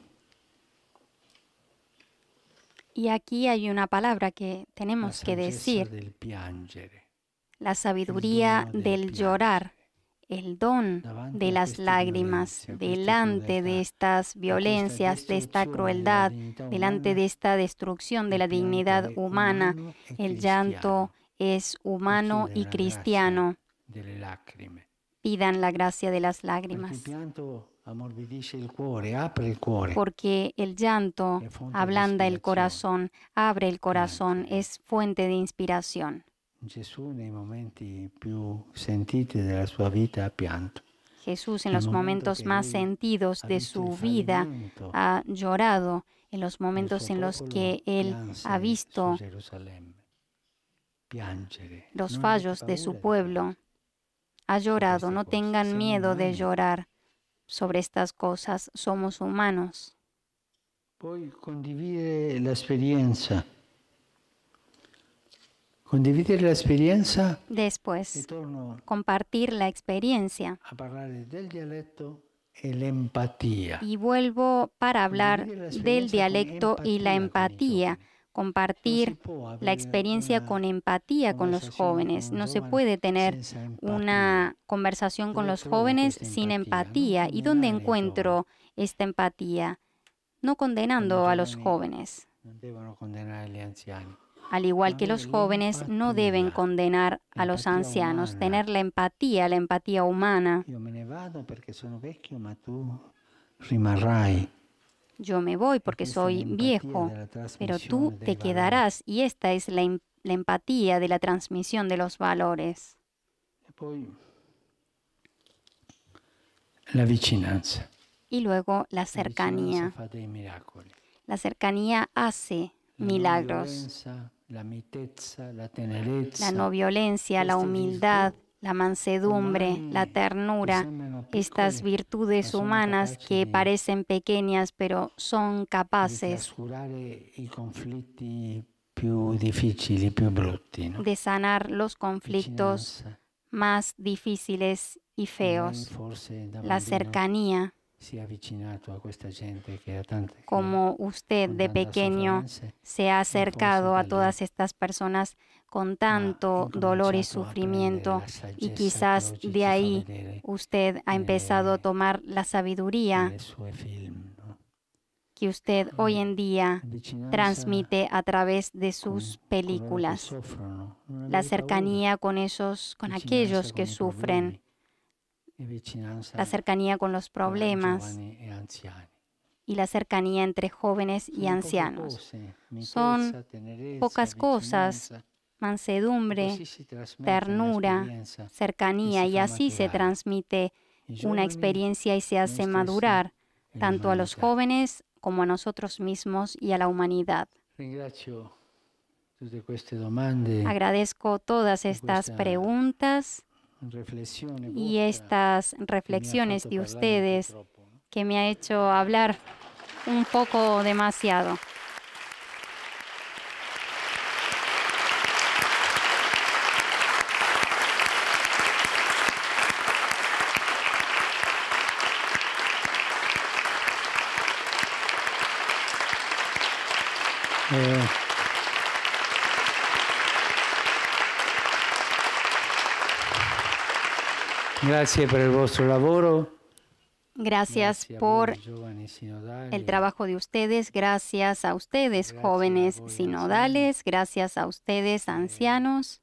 Y aquí hay una palabra que tenemos que decir. La sabiduría del llorar, el don de las lágrimas, delante de estas violencias, de esta crueldad, delante de esta destrucción de la dignidad humana. El llanto es humano y cristiano. delle lacrime. Pidan la gracia de las Perché il lágrimas, pianto ammorbidisce il cuore, apre il cuore. porque el llanto È fonte di ablanda el ispirazione. corazón, abre el corazón, Piangere. es fuente de inspiración. Gesù nei momenti più sentiti della sua vita ha pianto. Jesús en El los momento momentos que más él sentidos ha de visto su el vida fallimento ha llorado, en los momentos suo en los popolo, que él pianse ha visto su Gerusalemme. Piangere. los Non fallos avete de su paura di pueblo. piangere. Ha llorado, queste no cose. tengan Siamo miedo de umani. llorar sobre estas cosas, somos humanos. Poi condividere l'esperienza. Condividere l'esperienza e Después, torno compartir la experiencia. a parlare del dialetto e l'empatia. Y vuelvo para hablar Condividere la del experiencia dialecto con y la empatía con i empatía, giovani. compartir Non si può avere la experiencia una con empatía con los conversazione jóvenes. con un No se giovane puede tener senza empatia. una conversación con Dove los trovo jóvenes questa sin empatia? empatía. Non ¿Y dónde condenare i encuentro esta empatía? No condenando a los giovani jóvenes. Non devono condannare gli anziani. Al igual que los jóvenes, no deben condenar a los Empatía ancianos, humana. tener la empatía humana. Io me ne vado perché sono vecchio, ma tu rimarrai. Yo me voy porque Esta es la soy empatía viejo, de la pero transmisión tú dei te valori. quedarás, y esta es la empatía de la transmisión de los valores. E poi la vicinanza. Y luego la La cercanía. vicinanza fa dei miracoli. La cercanía hace La milagros. non violenza, la mitezza, la tenerezza. La no violencia, la queste humildad, virtù la mansedumbre, umane la che ternura, sembrano estas piccole, virtudes ma sono humanas capaci que di- parecen pequeñas, pero son di capaces trascurare i conflitti più difficili, più brutti. No? de sanar los conflictos Vicinanza. más difíciles y Lei feos. forse da La bambino cercanía, si è avvicinato a questa gente che ha tante como usted con de tanta pequeño sofferenza, se ha forse acercado da a lì todas estas personas con tanto dolor y incominciato a sufrimiento, prendere la y saggezza quizás che oggi de ci fa ahí vedere usted ha empezado a tomar la sabiduría nei suoi film. No? que usted hoy en día Vicinanza transmite a través de con sus coloro che películas. soffrono. Non La avere cercanía con esos, con paura. aquellos Vicinanza que con i sufren, problemi. E vicinanza la cercanía con los tra problemas giovani e anziani. y la cercanía entre jóvenes y Sono poche ancianos. cose, Son mitezza, tenerezza, pocas cosas, vicinanza. mansedumbre, Così si trasmette ternura, un'esperienza cercanía, che si y fa así se maturare. transmite I una giovani, experiencia y se noi hace stessi madurar e tanto a los l'umanità. jóvenes como a nosotros mismos y a la humanidad. Ringrazio tutte queste domande, Agradezco todas estas questa preguntas riflessione y vostra estas che mi ha reflexiones fatto de parlare un po' ustedes troppo, no? que me ha hecho hablar un poco demasiado. Grazie per il vostro lavoro. Gracias Grazie a por voi, giovani sinodali. el trabajo de ustedes, gracias a ustedes, Gracias jóvenes a voi, sinodales, gracias a ustedes, ancianos.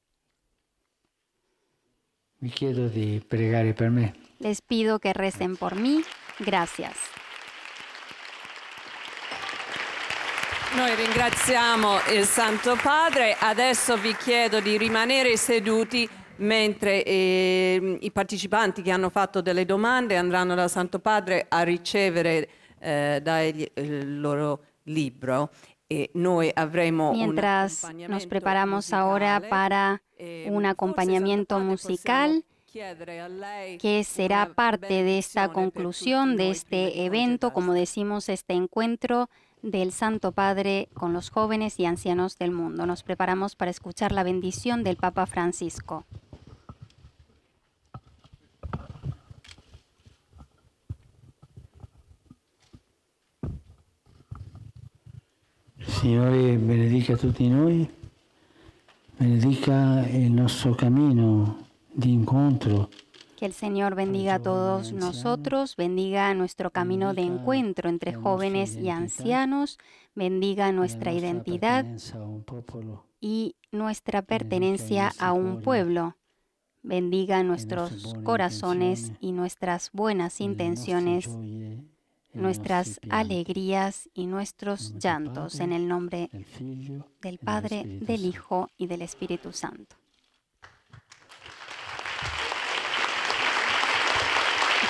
Vi chiedo di pregare per me. Les pido que recen por mí. Gracias. Noi ringraziamo il Santo Padre. Adesso vi chiedo di rimanere seduti mentre i partecipanti che hanno fatto delle domande andranno dal Santo Padre a ricevere il loro libro. E noi avremo Mientras nos preparamos ahora para un acompañamiento musical que será parte de esta conclusión de este evento, como decimos, este encuentro del Santo Padre con los jóvenes y ancianos del mundo. Nos preparamos para escuchar la bendición del Papa Francisco. Signore benedica tutti noi, benedica il nostro cammino di incontro. Que el Señor bendiga a todos nosotros, bendiga nuestro camino de encuentro entre jóvenes y ancianos, bendiga nuestra identidad y nuestra pertenencia a un pueblo. bendiga nuestros corazones y nuestras buenas intenciones, nuestras alegrías y nuestros llantos, en el nombre del Padre, del Hijo y del Espíritu Santo.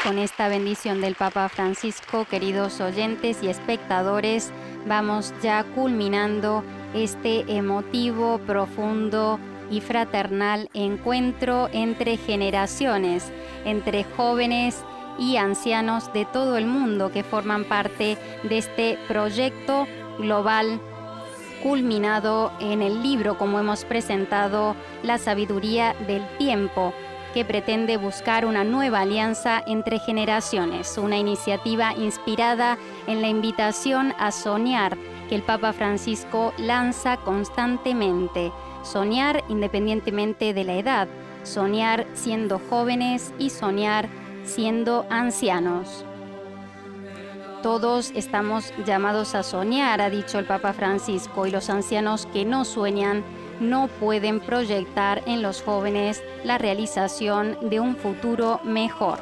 Con esta bendición del Papa Francisco, queridos oyentes y espectadores, vamos ya culminando este emotivo, profundo y fraternal encuentro entre generaciones, entre jóvenes y ancianos de todo el mundo que forman parte de este proyecto global culminado en el libro, como hemos presentado, La sabiduría del tiempo, que pretende buscar una nueva alianza entre generaciones, una iniciativa inspirada en la invitación a soñar que el Papa Francisco lanza constantemente. Soñar independientemente de la edad, soñar siendo jóvenes y soñar siendo ancianos. Todos estamos llamados a soñar, ha dicho el Papa Francisco, y los ancianos que no sueñan no pueden proyectar en los jóvenes la realización de un futuro mejor.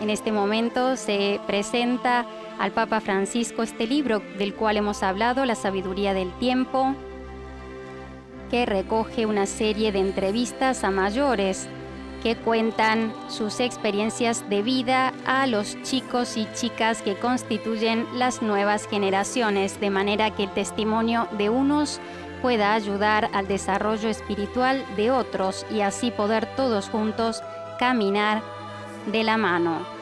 En este momento se presenta al Papa Francisco este libro del cual hemos hablado, La sabiduría del tiempo, que recoge una serie de entrevistas a mayores que cuentan sus experiencias de vida a los chicos y chicas que constituyen las nuevas generaciones, de manera que el testimonio de unos pueda ayudar al desarrollo espiritual de otros y así poder todos juntos caminar de la mano.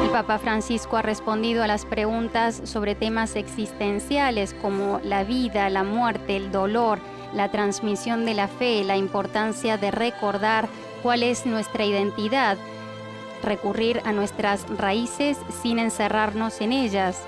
El Papa Francisco ha respondido a las preguntas sobre temas existenciales como la vida, la muerte, el dolor, la transmisión de la fe, la importancia de recordar cuál es nuestra identidad, recurrir a nuestras raíces sin encerrarnos en ellas,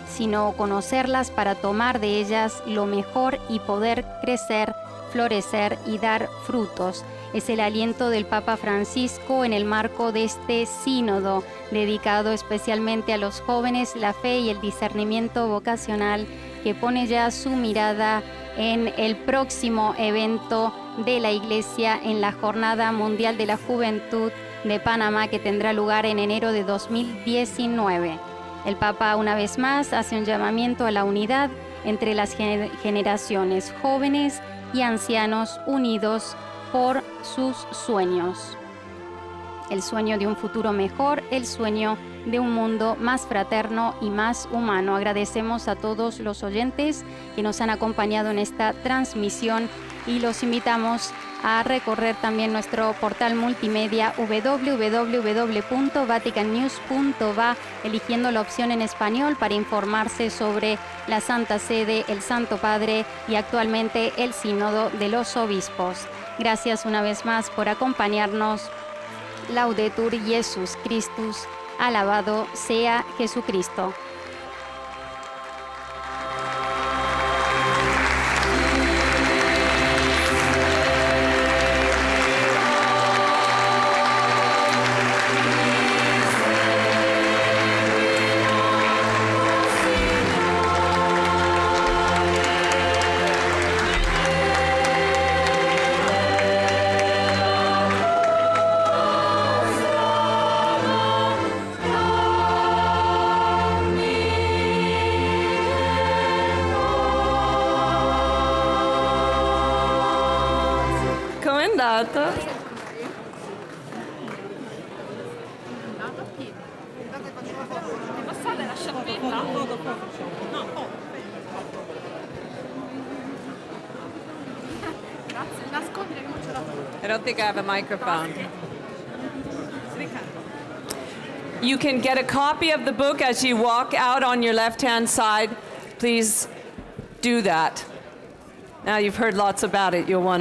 sino conocerlas para tomar de ellas lo mejor y poder crecer, florecer y dar frutos. Es el aliento del Papa Francisco en el marco de este sínodo, dedicado especialmente a los jóvenes, la fe y el discernimiento vocacional, que pone ya su mirada en el próximo evento de la Iglesia en la Jornada Mundial de la Juventud de Panamá, que tendrá lugar en enero de 2019. El Papa, una vez más, hace un llamamiento a la unidad entre las generaciones jóvenes y ancianos unidos por sus sueños. El sueño de un futuro mejor, el sueño de un mundo más fraterno y más humano. Agradecemos a todos los oyentes que nos han acompañado en esta transmisión y los invitamos a recorrer también nuestro portal multimedia www.vaticannews.va, eligiendo la opción en español para informarse sobre la Santa Sede, el Santo Padre y actualmente el Sínodo de los Obispos. Gracias una vez más por acompañarnos. Laudetur Jesus Christus, alabado sea Jesucristo. I don't think I have a microphone. You can get a copy of the book as you walk out on your left-hand side. Please do that. Now you've heard lots about it, you'll want to